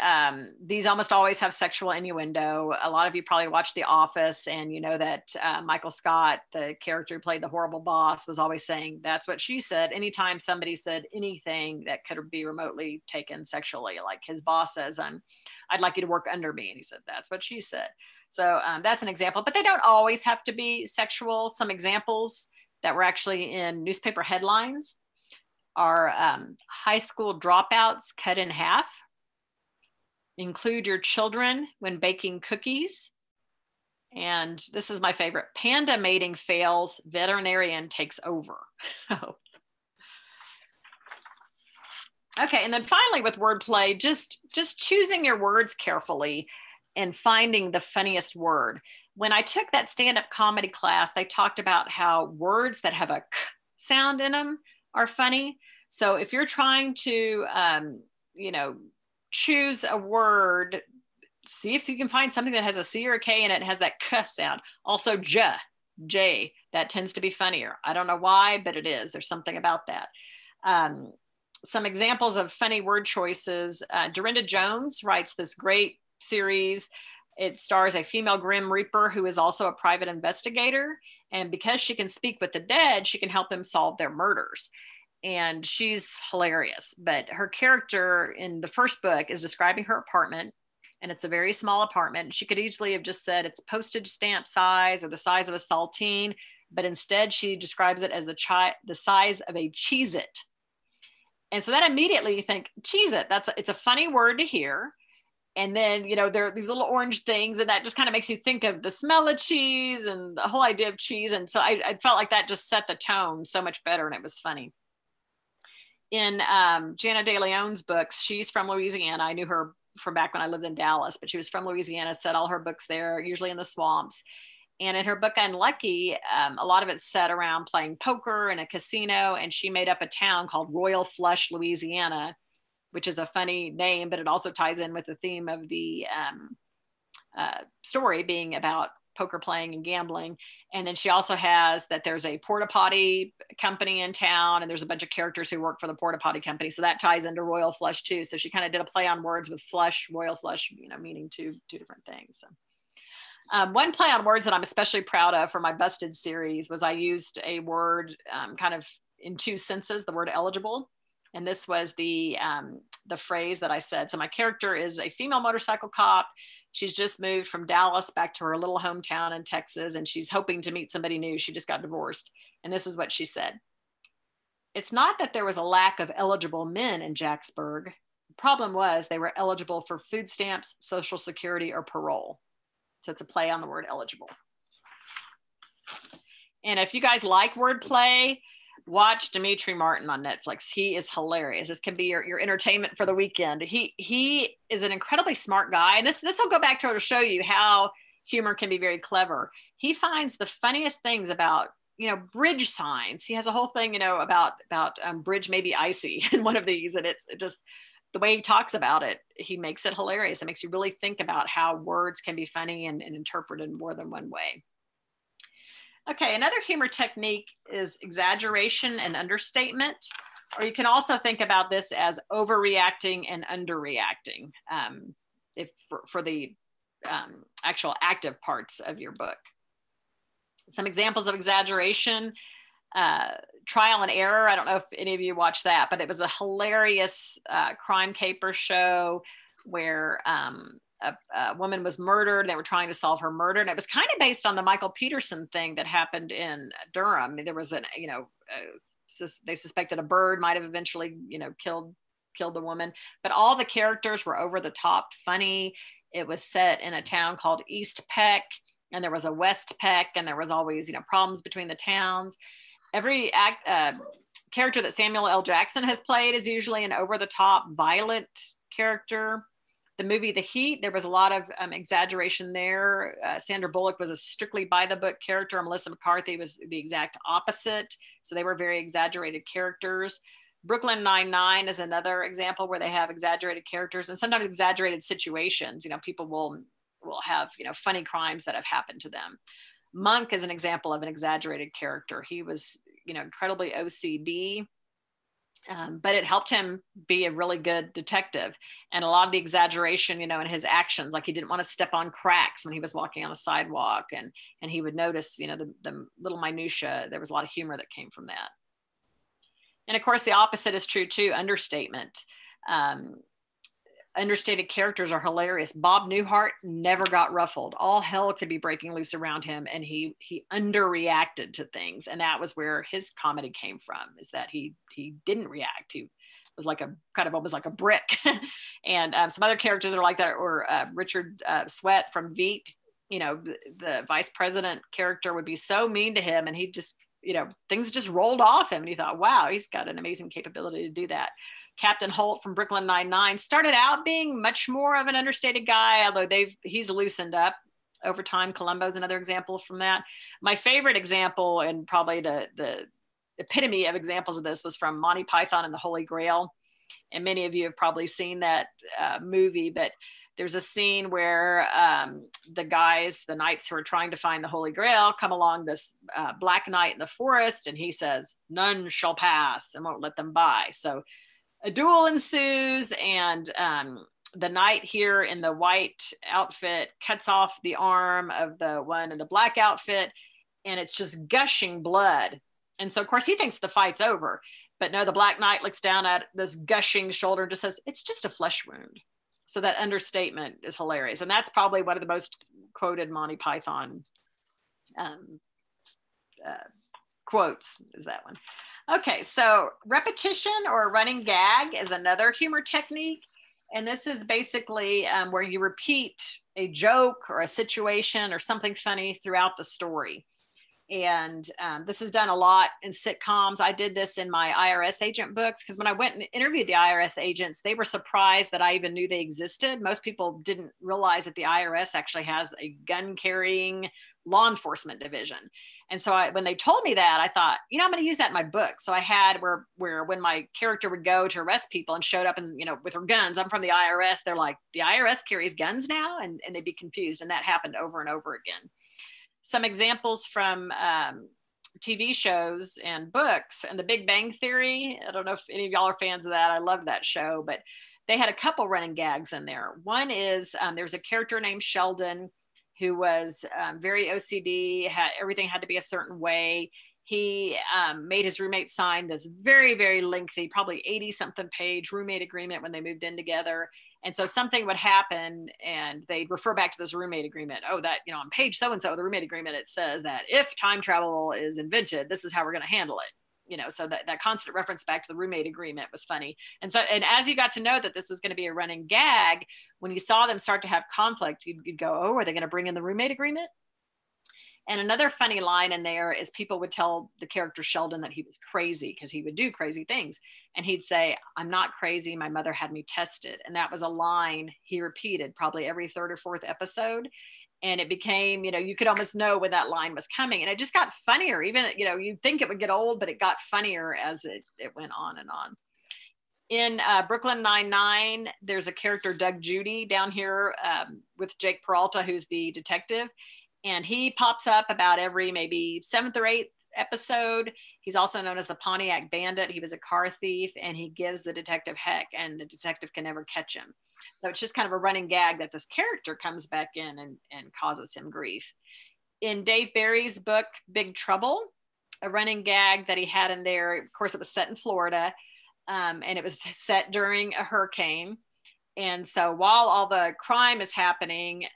these almost always have sexual innuendo. A lot of you probably watched The Office, and you know that Michael Scott, the character who played the horrible boss, was always saying, that's what she said. Anytime somebody said anything that could be remotely taken sexually, like his boss says, I'd like you to work under me. And he said, that's what she said. So that's an example, but they don't always have to be sexual. Some examples that were actually in newspaper headlines are high school dropouts cut in half. Include your children when baking cookies. And this is my favorite. Panda mating fails, veterinarian takes over. Okay, and then finally with wordplay, just choosing your words carefully and finding the funniest word. When I took that stand-up comedy class, they talked about how words that have a k sound in them are funny. So if you're trying to, choose a word, see if you can find something that has a C or a K and it has that k sound. Also J, that tends to be funnier. I don't know why, but it is. There's something about that. Some examples of funny word choices. Dorinda Jones writes this great series. It stars a female Grim Reaper who is also a private investigator. And because she can speak with the dead, she can help them solve their murders. And she's hilarious, but her character in the first book is describing her apartment, and it's a very small apartment. She could easily have just said it's postage stamp size or the size of a saltine, but instead she describes it as the size of a Cheez-It. And so that immediately you think, Cheez-It, it's a funny word to hear. And then, there are these little orange things, and that just kind of makes you think of the smell of cheese and the whole idea of cheese. And so I felt like that just set the tone so much better, and it was funny. In Jana De Leon's books, she's from Louisiana. I knew her from back when I lived in Dallas, but she was from Louisiana, set all her books there, usually in the swamps. And in her book, Unlucky, a lot of it's set around playing poker in a casino. And she made up a town called Royal Flush, Louisiana, which is a funny name, but it also ties in with the theme of the story being about poker playing and gambling. And then she also has that there's a porta potty company in town, and there's a bunch of characters who work for the porta potty company. So that ties into Royal Flush too. So she kind of did a play on words with flush, Royal Flush, meaning two different things. So. One play on words that I'm especially proud of for my Busted series was I used a word kind of in two senses, the word eligible. And this was the phrase that I said. So my character is a female motorcycle cop. She's just moved from Dallas back to her little hometown in Texas, and she's hoping to meet somebody new. She just got divorced. And this is what she said. It's not that there was a lack of eligible men in Jacksburg. The problem was they were eligible for food stamps, Social Security, or parole. So it's a play on the word eligible. And if you guys like wordplay, watch Demetri Martin on Netflix. He is hilarious. This can be your entertainment for the weekend. He is an incredibly smart guy. And this will go back to show you how humor can be very clever. He finds the funniest things about, bridge signs. He has a whole thing, about bridge may be icy in one of these. And it's just the way he talks about it, he makes it hilarious. It makes you really think about how words can be funny and interpreted in more than one way. Okay, another humor technique is exaggeration and understatement, or you can also think about this as overreacting and underreacting for the actual active parts of your book. Some examples of exaggeration, Trial and Error. I don't know if any of you watched that, but it was a hilarious crime caper show where a woman was murdered. They were trying to solve her murder. And it was kind of based on the Michael Peterson thing that happened in Durham. There was they suspected a bird might have eventually, killed the woman, but all the characters were over the top funny. It was set in a town called East Peck, and there was a West Peck, and there was always, problems between the towns. Every character that Samuel L. Jackson has played is usually an over the top violent character. The movie The Heat, there was a lot of exaggeration there. Sandra Bullock was a strictly by the book character. Melissa McCarthy was the exact opposite. So they were very exaggerated characters. Brooklyn Nine-Nine is another example where they have exaggerated characters and sometimes exaggerated situations. People will have, funny crimes that have happened to them. Monk is an example of an exaggerated character. He was, incredibly OCD. But it helped him be a really good detective. And a lot of the exaggeration, in his actions, like he didn't want to step on cracks when he was walking on the sidewalk, and he would notice, the little minutia. There was a lot of humor that came from that. And of course, the opposite is true too, understatement. Understated characters are hilarious. Bob Newhart never got ruffled. All hell could be breaking loose around him, and he underreacted to things. And that was where his comedy came from, is that he didn't react. He was like almost like a brick. And some other characters that are like that, or Richard Sweat from Veep. The vice president character would be so mean to him, and he just, things just rolled off him, and he thought, wow, he's got an amazing capability to do that. Captain Holt from Brooklyn Nine-Nine started out being much more of an understated guy, although he's loosened up over time. Columbo's another example from that. My favorite example, and probably the epitome of examples of this, was from Monty Python and the Holy Grail. And many of you have probably seen that movie, but there's a scene where the knights who are trying to find the Holy Grail come along this black knight in the forest, and he says, "None shall pass," and won't let them by. So a duel ensues, and the knight here in the white outfit cuts off the arm of the one in the black outfit, and it's just gushing blood. And so, of course, he thinks the fight's over. But no, the black knight looks down at this gushing shoulder and just says, "It's just a flesh wound." So that understatement is hilarious. And that's probably one of the most quoted Monty Python quotes, is that one. Okay, so repetition or running gag is another humor technique. And this is basically where you repeat a joke or a situation or something funny throughout the story. And this is done a lot in sitcoms. I did this in my IRS agent books, because when I went and interviewed the IRS agents, they were surprised that I even knew they existed. Most people didn't realize that the IRS actually has a gun carrying law enforcement division. And so when they told me that, I thought, I'm going to use that in my book. So I had where when my character would go to arrest people and showed up and, with her guns, I'm from the IRS. They're like, the IRS carries guns now? And they'd be confused. And that happened over and over again. Some examples from TV shows and books, and The Big Bang Theory. I don't know if any of y'all are fans of that. I love that show, but they had a couple running gags in there. One is there's a character named Sheldon who was very OCD, everything had to be a certain way. He made his roommate sign this very, very lengthy, probably 80-something page roommate agreement when they moved in together. And so something would happen and they'd refer back to this roommate agreement. Oh, that, on page so-and-so, the roommate agreement, it says that if time travel is invented, this is how we're going to handle it. So that constant reference back to the roommate agreement was funny. And as you got to know that this was going to be a running gag, when you saw them start to have conflict, you'd go, oh, are they going to bring in the roommate agreement? And another funny line in there is people would tell the character Sheldon that he was crazy because he would do crazy things. And he'd say, I'm not crazy. My mother had me tested. And that was a line he repeated probably every third or fourth episode. And it became, you could almost know when that line was coming. And it just got funnier. Even, you'd think it would get old, but it got funnier as it went on and on. In Brooklyn Nine-Nine, there's a character, Doug Judy, down here with Jake Peralta, who's the detective. And he pops up about every maybe 7th or 8th episode. He's also known as the Pontiac Bandit. He was a car thief, and he gives the detective heck, and the detective can never catch him. So it's just kind of a running gag that this character comes back in and causes him grief. In Dave Barry's book, Big Trouble, a running gag that he had in there, of course, it was set in Florida, and it was set during a hurricane. And so while all the crime is happening,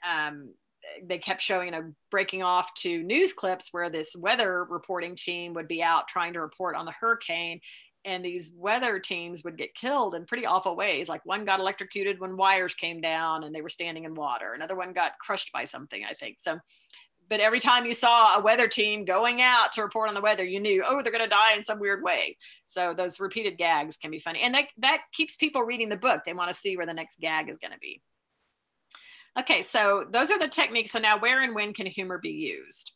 they kept showing, breaking off to news clips where this weather reporting team would be out trying to report on the hurricane. And these weather teams would get killed in pretty awful ways. Like one got electrocuted when wires came down and they were standing in water. Another one got crushed by something, I think. So, but every time you saw a weather team going out to report on the weather, you knew, oh, they're going to die in some weird way. So those repeated gags can be funny. And that keeps people reading the book. They want to see where the next gag is going to be. Okay, so those are the techniques. So now where and when can humor be used?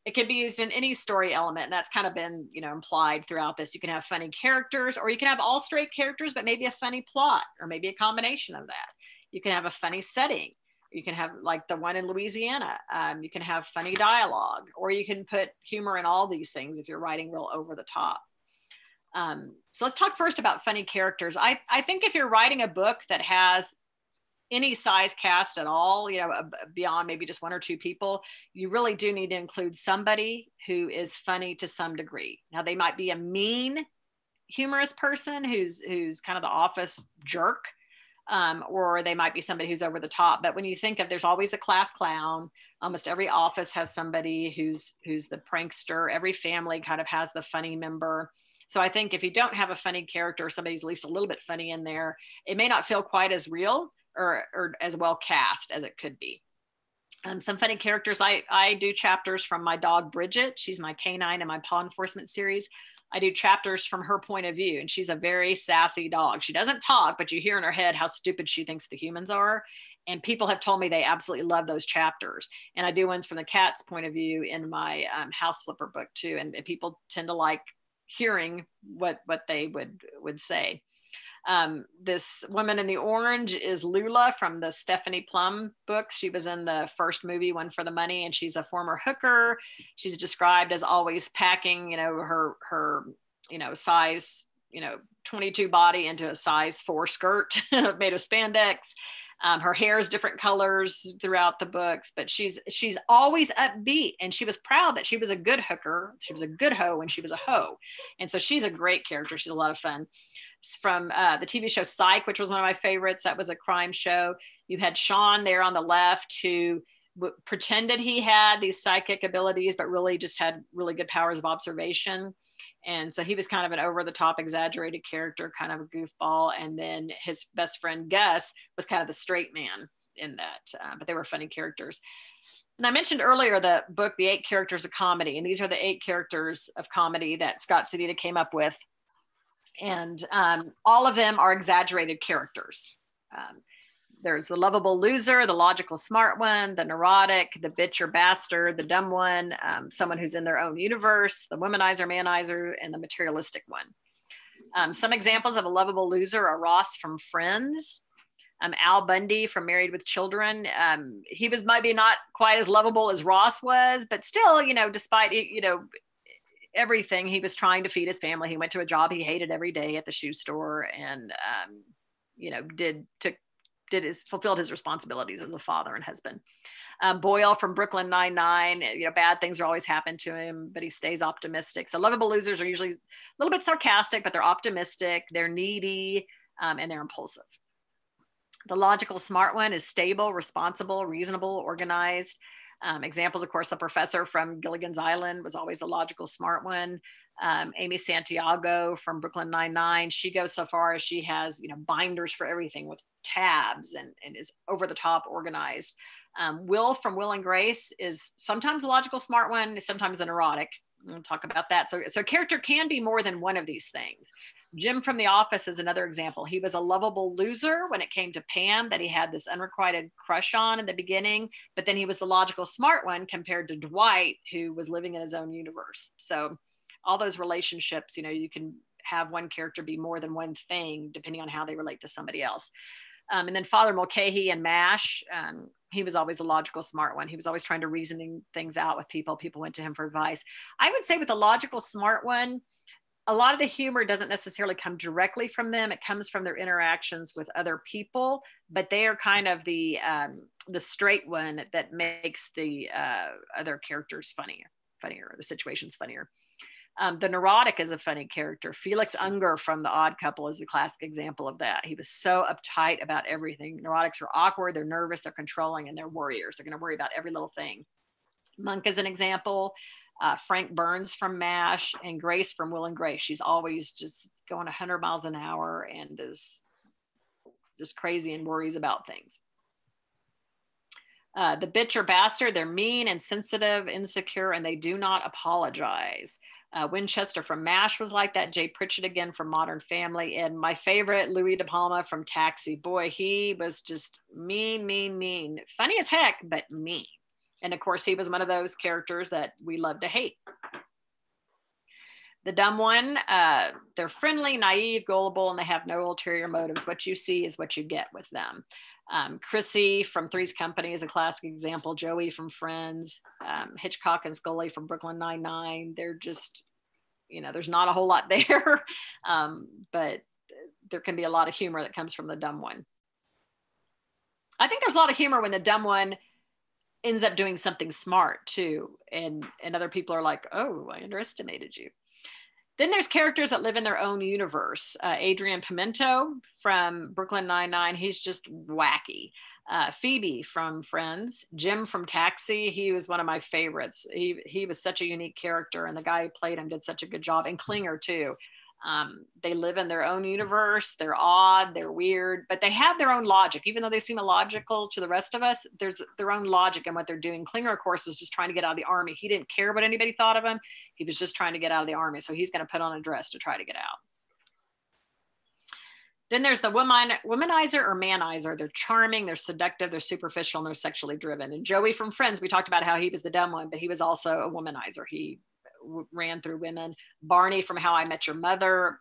It can be used in any story element. And that's kind of been, implied throughout this. You can have funny characters, or you can have all straight characters, but maybe a funny plot, or maybe a combination of that. You can have a funny setting. You can have like the one in Louisiana. You can have funny dialogue, or you can put humor in all these things if you're writing real over the top. So let's talk first about funny characters. I think if you're writing a book that has any size cast at all, beyond maybe just 1 or 2 people, you really do need to include somebody who is funny to some degree. Now, they might be a mean, humorous person who's kind of the office jerk, or they might be somebody who's over the top. But when you think of, there's always a class clown. Almost every office has somebody who's the prankster. Every family kind of has the funny member. So I think if you don't have a funny character, or somebody's at least a little bit funny in there, it may not feel quite as real or as well cast as it could be. Some funny characters, I do chapters from my dog Bridget. She's my canine in my paw enforcement series. I do chapters from her point of view, and she's a very sassy dog. She doesn't talk, but you hear in her head how stupid she thinks the humans are. And people have told me they absolutely love those chapters. And I do ones from the cat's point of view in my House Flipper book too. And people tend to like hearing what they would say. This woman in the orange is Lula from the Stephanie Plum books. She was in the first movie, One for the Money, and she's a former hooker. She's described as always packing, her size, 22 body into a size 4 skirt made of spandex. Her hair is different colors throughout the books, but she's always upbeat, and she was proud that she was a good hooker. She was a good hoe when she was a hoe. And so she's a great character. She's a lot of fun. From the TV show Psych, which was one of my favorites. That was a crime show. You had Sean there on the left, who pretended he had these psychic abilities, but really just had really good powers of observation. And so he was kind of an over-the-top, exaggerated character, kind of a goofball. And then his best friend Gus was kind of the straight man in that, but they were funny characters. And I mentioned earlier the book, The 8 Characters of Comedy. And these are the 8 characters of comedy that Scott Sedita came up with. And all of them are exaggerated characters. There's the lovable loser, the logical smart one, the neurotic, the bitch or bastard, the dumb one, someone who's in their own universe, the womanizer, manizer, and the materialistic one. Some examples of a lovable loser are Ross from Friends, Al Bundy from Married with Children. He was maybe not quite as lovable as Ross was, but still, despite, everything, he was trying to feed his family. He went to a job he hated every day at the shoe store, and fulfilled his responsibilities as a father and husband. Boyle from Brooklyn Nine-Nine, you know, bad things are always happening to him, but he stays optimistic. So lovable losers are usually a little bit sarcastic, but they're optimistic, they're needy, and they're impulsive. The logical smart one is stable, responsible, reasonable, organized. Examples, of course, the professor from Gilligan's Island was always the logical smart one. Amy Santiago from Brooklyn Nine-Nine, she goes so far as she has, you know, binders for everything with tabs and is over the top organized. Will from Will and Grace is sometimes a logical smart one, sometimes a neurotic. We'll talk about that. So a character can be more than one of these things. Jim from The Office is another example. He was a lovable loser when it came to Pam that he had this unrequited crush on in the beginning, but then he was the logical smart one compared to Dwight, who was living in his own universe. So all those relationships, you know, you can have one character be more than one thing depending on how they relate to somebody else. And then Father Mulcahy and MASH, he was always the logical smart one. He was always trying to reasoning things out with people. People went to him for advice. I would say with the logical smart one, a lot of the humor doesn't necessarily come directly from them. It comes from their interactions with other people, but they are kind of the straight one that makes the other characters funnier, the situations funnier. The neurotic is a funny character. Felix Unger from The Odd Couple is the classic example of that. He was so uptight about everything. Neurotics are awkward, they're nervous, they're controlling, and they're worriers. They're going to worry about every little thing. Monk is an example. Frank Burns from MASH, and Grace from Will and Grace. She's always just going 100 miles an hour and is just crazy and worries about things. The bitch or bastard, they're mean, insensitive, insecure, and they do not apologize. Winchester from MASH was like that. Jay Pritchett again from Modern Family. And my favorite, Louis De Palma from Taxi. Boy, he was just mean, mean, mean. Funny as heck, but mean. And of course, he was one of those characters that we love to hate. The dumb one, they're friendly, naive, gullible, and they have no ulterior motives. What you see is what you get with them. Chrissy from Three's Company is a classic example. Joey from Friends, Hitchcock and Scully from Brooklyn Nine-Nine. They're just, you know, there's not a whole lot there, but there can be a lot of humor that comes from the dumb one. I think there's a lot of humor when the dumb one ends up doing something smart too. And other people are like, oh, I underestimated you. Then there's characters that live in their own universe. Adrian Pimento from Brooklyn Nine-Nine, he's just wacky. Phoebe from Friends, Jim from Taxi, he was one of my favorites. He was such a unique character, and the guy who played him did such a good job. And Klinger too. They live in their own universe. They're odd, they're weird, but they have their own logic. Even though they seem illogical to the rest of us, there's their own logic in what they're doing. Klinger, of course, was just trying to get out of the army. He didn't care what anybody thought of him. He was just trying to get out of the army. So he's going to put on a dress to try to get out. Then there's the womanizer or manizer. They're charming, they're seductive, they're superficial, and they're sexually driven. And Joey from Friends, we talked about how he was the dumb one, but he was also a womanizer. He ran through women. Barney from How I Met Your Mother,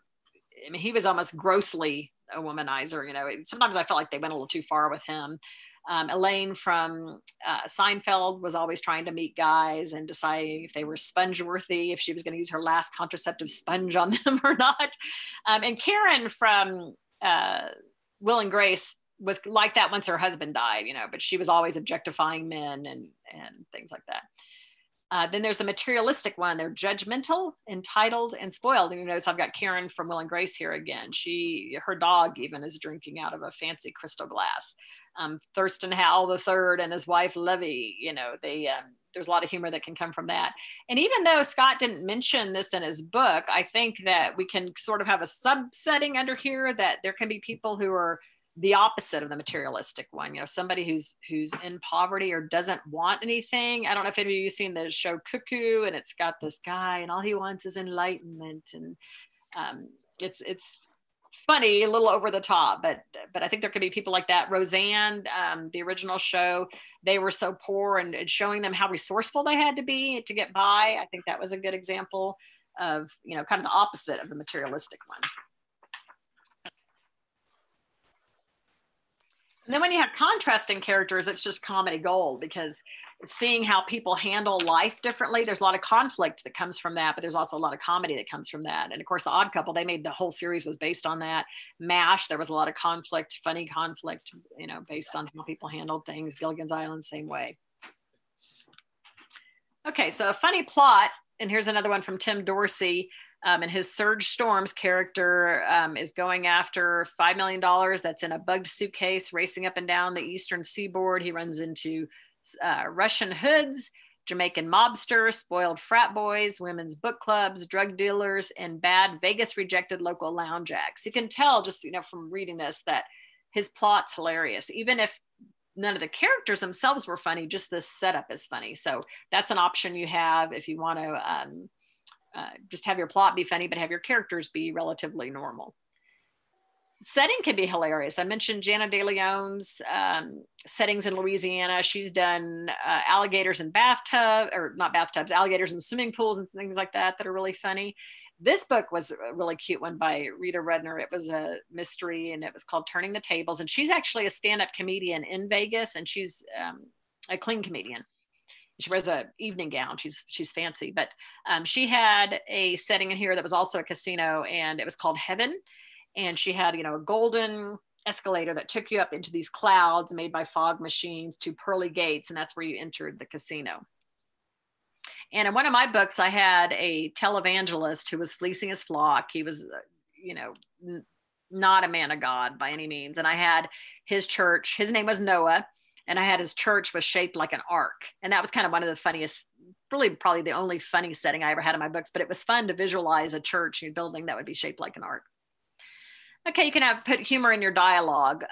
I mean, he was almost grossly a womanizer. You know, sometimes I felt like they went a little too far with him. Elaine from Seinfeld was always trying to meet guys and deciding if they were sponge worthy, if she was going to use her last contraceptive sponge on them or not. And Karen from Will and Grace was like that once her husband died, you know, but she was always objectifying men and things like that. Then there's the materialistic one. They're judgmental, entitled, and spoiled. And you notice I've got Karen from Will and Grace here again. Her dog even is drinking out of a fancy crystal glass. Thurston Howell III and his wife Levy, you know, there's a lot of humor that can come from that. And even though Scott didn't mention this in his book, I think that we can sort of have a subsetting under here that there can be people who are the opposite of the materialistic one, you know, somebody who's in poverty or doesn't want anything. I don't know if any of you have seen the show Cuckoo, and it's got this guy and all he wants is enlightenment, and it's funny, a little over the top, but I think there could be people like that. Roseanne, the original show, they were so poor, and showing them how resourceful they had to be to get by. I think that was a good example of, you know, kind of the opposite of the materialistic one. And then when you have contrasting characters, it's just comedy gold, because seeing how people handle life differently, there's a lot of conflict that comes from that, but there's also a lot of comedy that comes from that. And of course, The Odd Couple, they made the whole series was based on that. MASH, there was a lot of conflict, funny conflict, you know, based on how people handled things. Gilligan's Island, same way. Okay, so a funny plot, and here's another one from Tim Dorsey. And his Surge Storms character is going after $5 million that's in a bugged suitcase, racing up and down the eastern seaboard. He runs into Russian hoods, Jamaican mobsters, spoiled frat boys, women's book clubs, drug dealers, and bad Vegas rejected local lounge acts. You can tell just, from reading this that his plot's hilarious. Even if none of the characters themselves were funny, just this setup is funny. So that's an option you have if you want to just have your plot be funny, but have your characters be relatively normal. Setting can be hilarious. I mentioned Jana De Leon's settings in Louisiana. She's done alligators in alligators in swimming pools and things like that are really funny. This book was a really cute one by Rita Rudner. It was a mystery and it was called Turning the Tables. And she's actually a stand-up comedian in Vegas, and she's a clean comedian. She wears an evening gown. She's fancy, but she had a setting in here that was also a casino, and it was called Heaven. And she had, a golden escalator that took you up into these clouds made by fog machines to pearly gates, and that's where you entered the casino. And in one of my books, I had a televangelist who was fleecing his flock. He was, not a man of God by any means. And I had his church. His name was Noah. And I had his church was shaped like an ark. And that was kind of one of the funniest, really probably the only funny setting I ever had in my books, but it was fun to visualize a church building that would be shaped like an ark. Okay, you can put humor in your dialogue.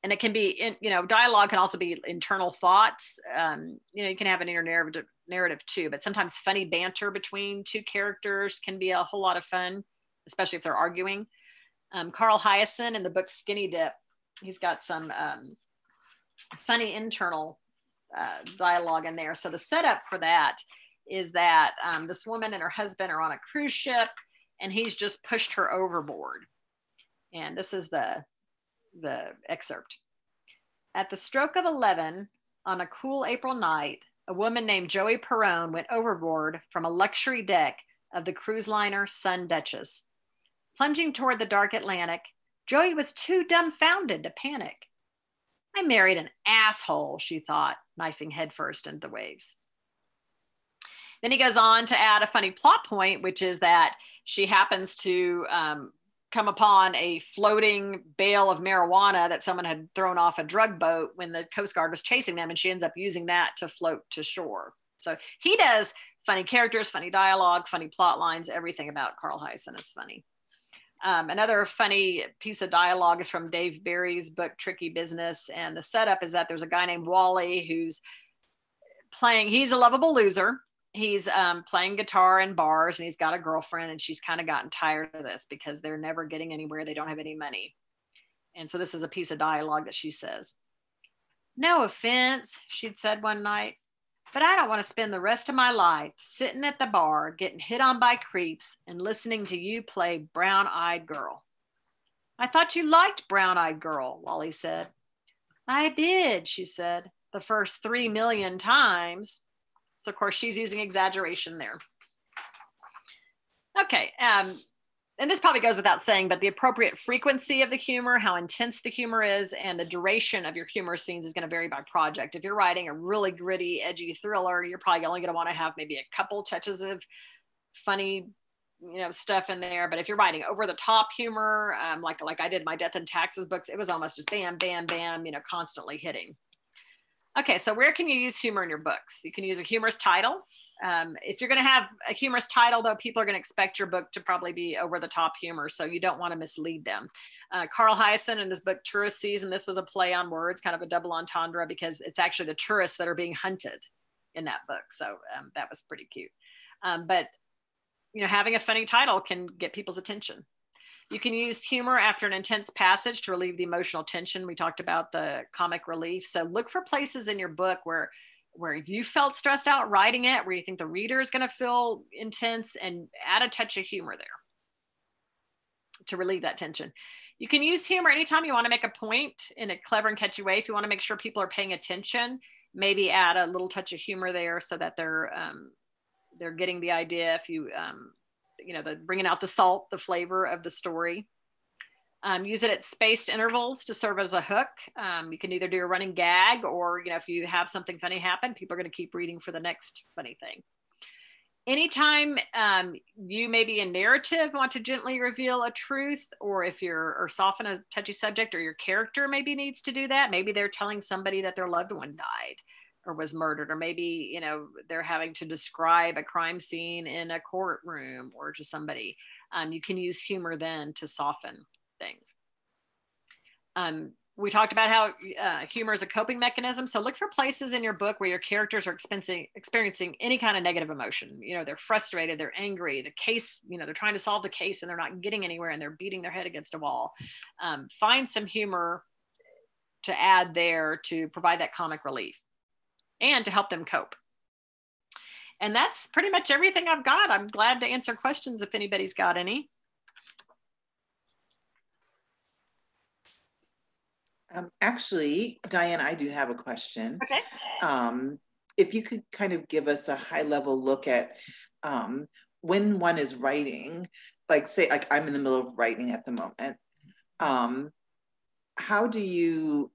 And it can be, dialogue can also be internal thoughts. You can have an inner narrative too, but sometimes funny banter between two characters can be a whole lot of fun, especially if they're arguing. Carl Hyacin in the book Skinny Dip, he's got some funny internal dialogue in there. So the setup for that is that this woman and her husband are on a cruise ship, and he's just pushed her overboard. And this is the excerpt. At the stroke of 11 on a cool April night, a woman named Joey Perrone went overboard from a luxury deck of the cruise liner Sun Duchess. Plunging toward the dark Atlantic, Joey was too dumbfounded to panic. I married an asshole, she thought, knifing headfirst into the waves. Then he goes on to add a funny plot point, which is that she happens to come upon a floating bale of marijuana that someone had thrown off a drug boat when the Coast Guard was chasing them, and she ends up using that to float to shore. So he does funny characters, funny dialogue, funny plot lines. Everything about Carl Hyacin is funny. Another funny piece of dialogue is from Dave Barry's book, Tricky Business. And the setup is that there's a guy named Wally who's he's a lovable loser. He's playing guitar in bars, and he's got a girlfriend, and she's kind of gotten tired of this because they're never getting anywhere. They don't have any money. And so this is a piece of dialogue that she says. No offense, she'd said one night, but I don't want to spend the rest of my life sitting at the bar, getting hit on by creeps and listening to you play Brown Eyed Girl. I thought you liked Brown Eyed Girl, Wally said. I did, she said, the first 3 million times. So, of course, she's using exaggeration there. Okay, and this probably goes without saying, but the appropriate frequency of the humor, how intense the humor is, and the duration of your humorous scenes is going to vary by project. If you're writing a really gritty, edgy thriller, you're probably only going to want to have maybe a couple touches of funny, stuff in there. But if you're writing over-the-top humor, like I did my Death and Taxes books, it was almost just bam, bam, bam, constantly hitting. Okay, so where can you use humor in your books? You can use a humorous title. If you're going to have a humorous title, though, people are going to expect your book to probably be over-the-top humor, so you don't want to mislead them. Carl Hyacin in his book Tourist Season, this was a play on words, kind of a double entendre, because it's actually the tourists that are being hunted in that book. So that was pretty cute. But having a funny title can get people's attention. You can use humor after an intense passage to relieve the emotional tension. We talked about the comic relief. So look for places in your book where you felt stressed out writing it, where you think the reader is going to feel intense, and add a touch of humor there to relieve that tension. You can use humor anytime you want to make a point in a clever and catchy way. If you want to make sure people are paying attention, maybe add a little touch of humor there so that they're getting the idea. If you, bringing out the salt, the flavor of the story. Use it at spaced intervals to serve as a hook. You can either do a running gag, or if you have something funny happen, people are going to keep reading for the next funny thing. Anytime you maybe in narrative want to gently reveal a truth, or if or soften a touchy subject, or your character maybe needs to do that. Maybe they're telling somebody that their loved one died or was murdered, or maybe they're having to describe a crime scene in a courtroom or to somebody. You can use humor then to soften things. We talked about how humor is a coping mechanism. So look for places in your book where your characters are experiencing any kind of negative emotion. They're frustrated, they're angry, the case, they're trying to solve the case and they're not getting anywhere and they're beating their head against a wall. Find some humor to add there to provide that comic relief and to help them cope. And that's pretty much everything I've got. I'm glad to answer questions if anybody's got any. Actually, Diane, I do have a question. Okay. If you could kind of give us a high level look at when one is writing, like say, like I'm in the middle of writing at the moment. How do you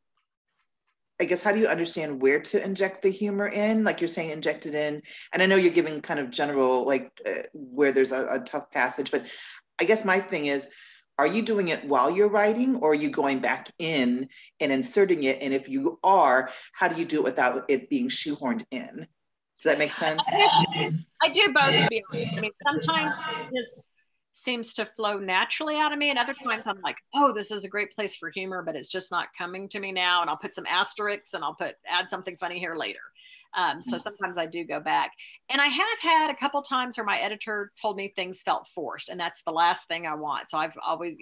understand where to inject the humor in? Like you're saying, inject it in. And I know you're giving kind of general, like where there's a tough passage, but I guess my thing is, are you doing it while you're writing, or are you going back in and inserting it? And if you are, how do you do it without it being shoehorned in? Does that make sense? I do both, to be honest. I mean, sometimes this seems to flow naturally out of me, and other times I'm like, oh, this is a great place for humor, but it's just not coming to me now. And I'll put some asterisks and I'll add something funny here later. So sometimes I do go back, and I have had a couple times where my editor told me things felt forced, and that's the last thing I want. So I've always,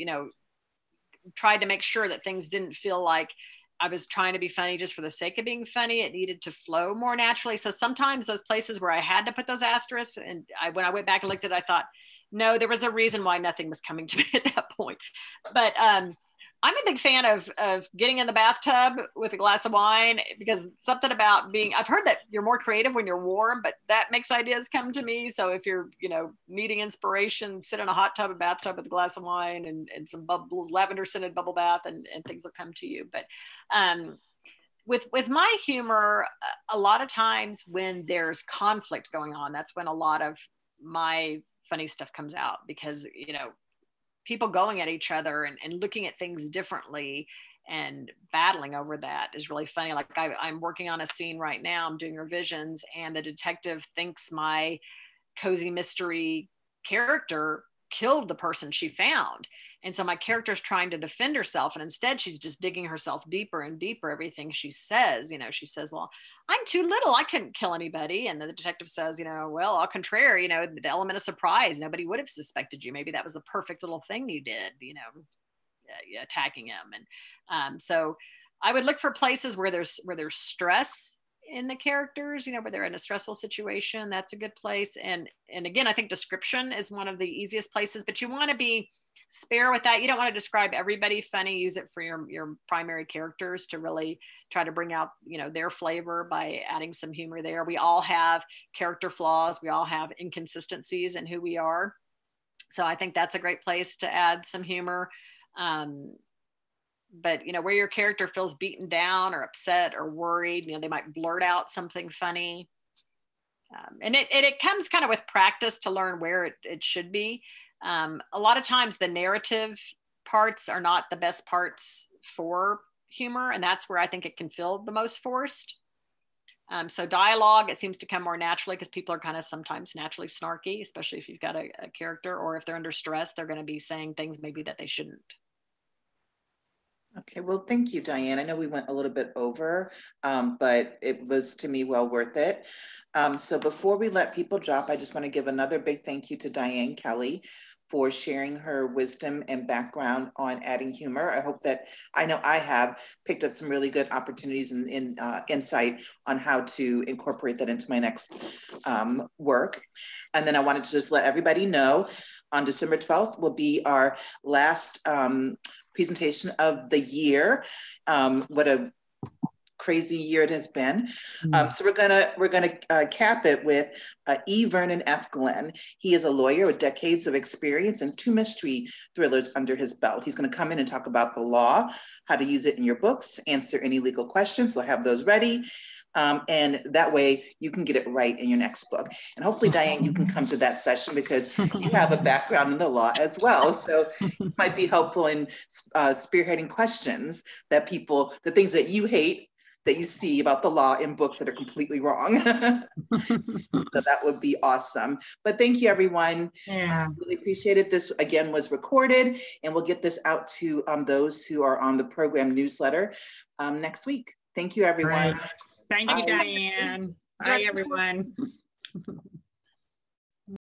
tried to make sure that things didn't feel like I was trying to be funny just for the sake of being funny. It needed to flow more naturally. So sometimes those places where I had to put those asterisks, and when I went back and looked at it, I thought, no, there was a reason why nothing was coming to me at that point. But I'm a big fan of getting in the bathtub with a glass of wine, because something about I've heard that you're more creative when you're warm, but that makes ideas come to me. So if you're, needing inspiration, sit in a hot tub, a bathtub with a glass of wine and some bubbles, lavender scented bubble bath, and things will come to you. But with my humor, a lot of times when there's conflict going on, that's when a lot of my funny stuff comes out, because, people going at each other and looking at things differently and battling over that is really funny. Like I'm working on a scene right now, I'm doing revisions, and the detective thinks my cozy mystery character killed the person she found. And so my character is trying to defend herself, and instead she's just digging herself deeper and deeper. Everything she says, she says, well, I'm too little, I couldn't kill anybody. And the detective says, well, au contraire, the element of surprise, nobody would have suspected you. Maybe that was the perfect little thing you did, attacking him. And so I would look for places where there's stress in the characters, where they're in a stressful situation. That's a good place. And again, I think description is one of the easiest places, but you want to be spare with that. You don't want to describe everybody funny. Use it for your primary characters to really try to bring out, their flavor by adding some humor there. We all have character flaws. We all have inconsistencies in who we are. So I think that's a great place to add some humor. But, where your character feels beaten down or upset or worried, they might blurt out something funny. And it comes kind of with practice to learn where it should be. A lot of times the narrative parts are not the best parts for humor, and that's where I think it can feel the most forced. So dialogue, it seems to come more naturally, because people are kind of sometimes naturally snarky, especially if you've got a character, or if they're under stress, they're going to be saying things maybe that they shouldn't. Okay, well, thank you, Diane. I know we went a little bit over, but it was, to me, well worth it. So before we let people drop, I just want to give another big thank you to Diane Kelly for sharing her wisdom and background on adding humor. I know I have picked up some really good opportunities and insight on how to incorporate that into my next work. And then I wanted to just let everybody know, on December 12th will be our last presentation of the year. What a crazy year it has been. So we're gonna cap it with E. Vernon F. Glenn. He is a lawyer with decades of experience and 2 mystery thrillers under his belt. He's gonna come in and talk about the law, how to use it in your books, answer any legal questions, so have those ready. And that way you can get it right in your next book. And hopefully, Diane, you can come to that session because you have a background in the law as well. So it might be helpful in spearheading questions that the things that you hate, that you see about the law in books that are completely wrong. So that would be awesome. But thank you, everyone. Yeah. Really appreciate it. This, again, was recorded, and we'll get this out to those who are on the program newsletter next week. Thank you, everyone. Right. Thank you, Diane. Bye, everyone.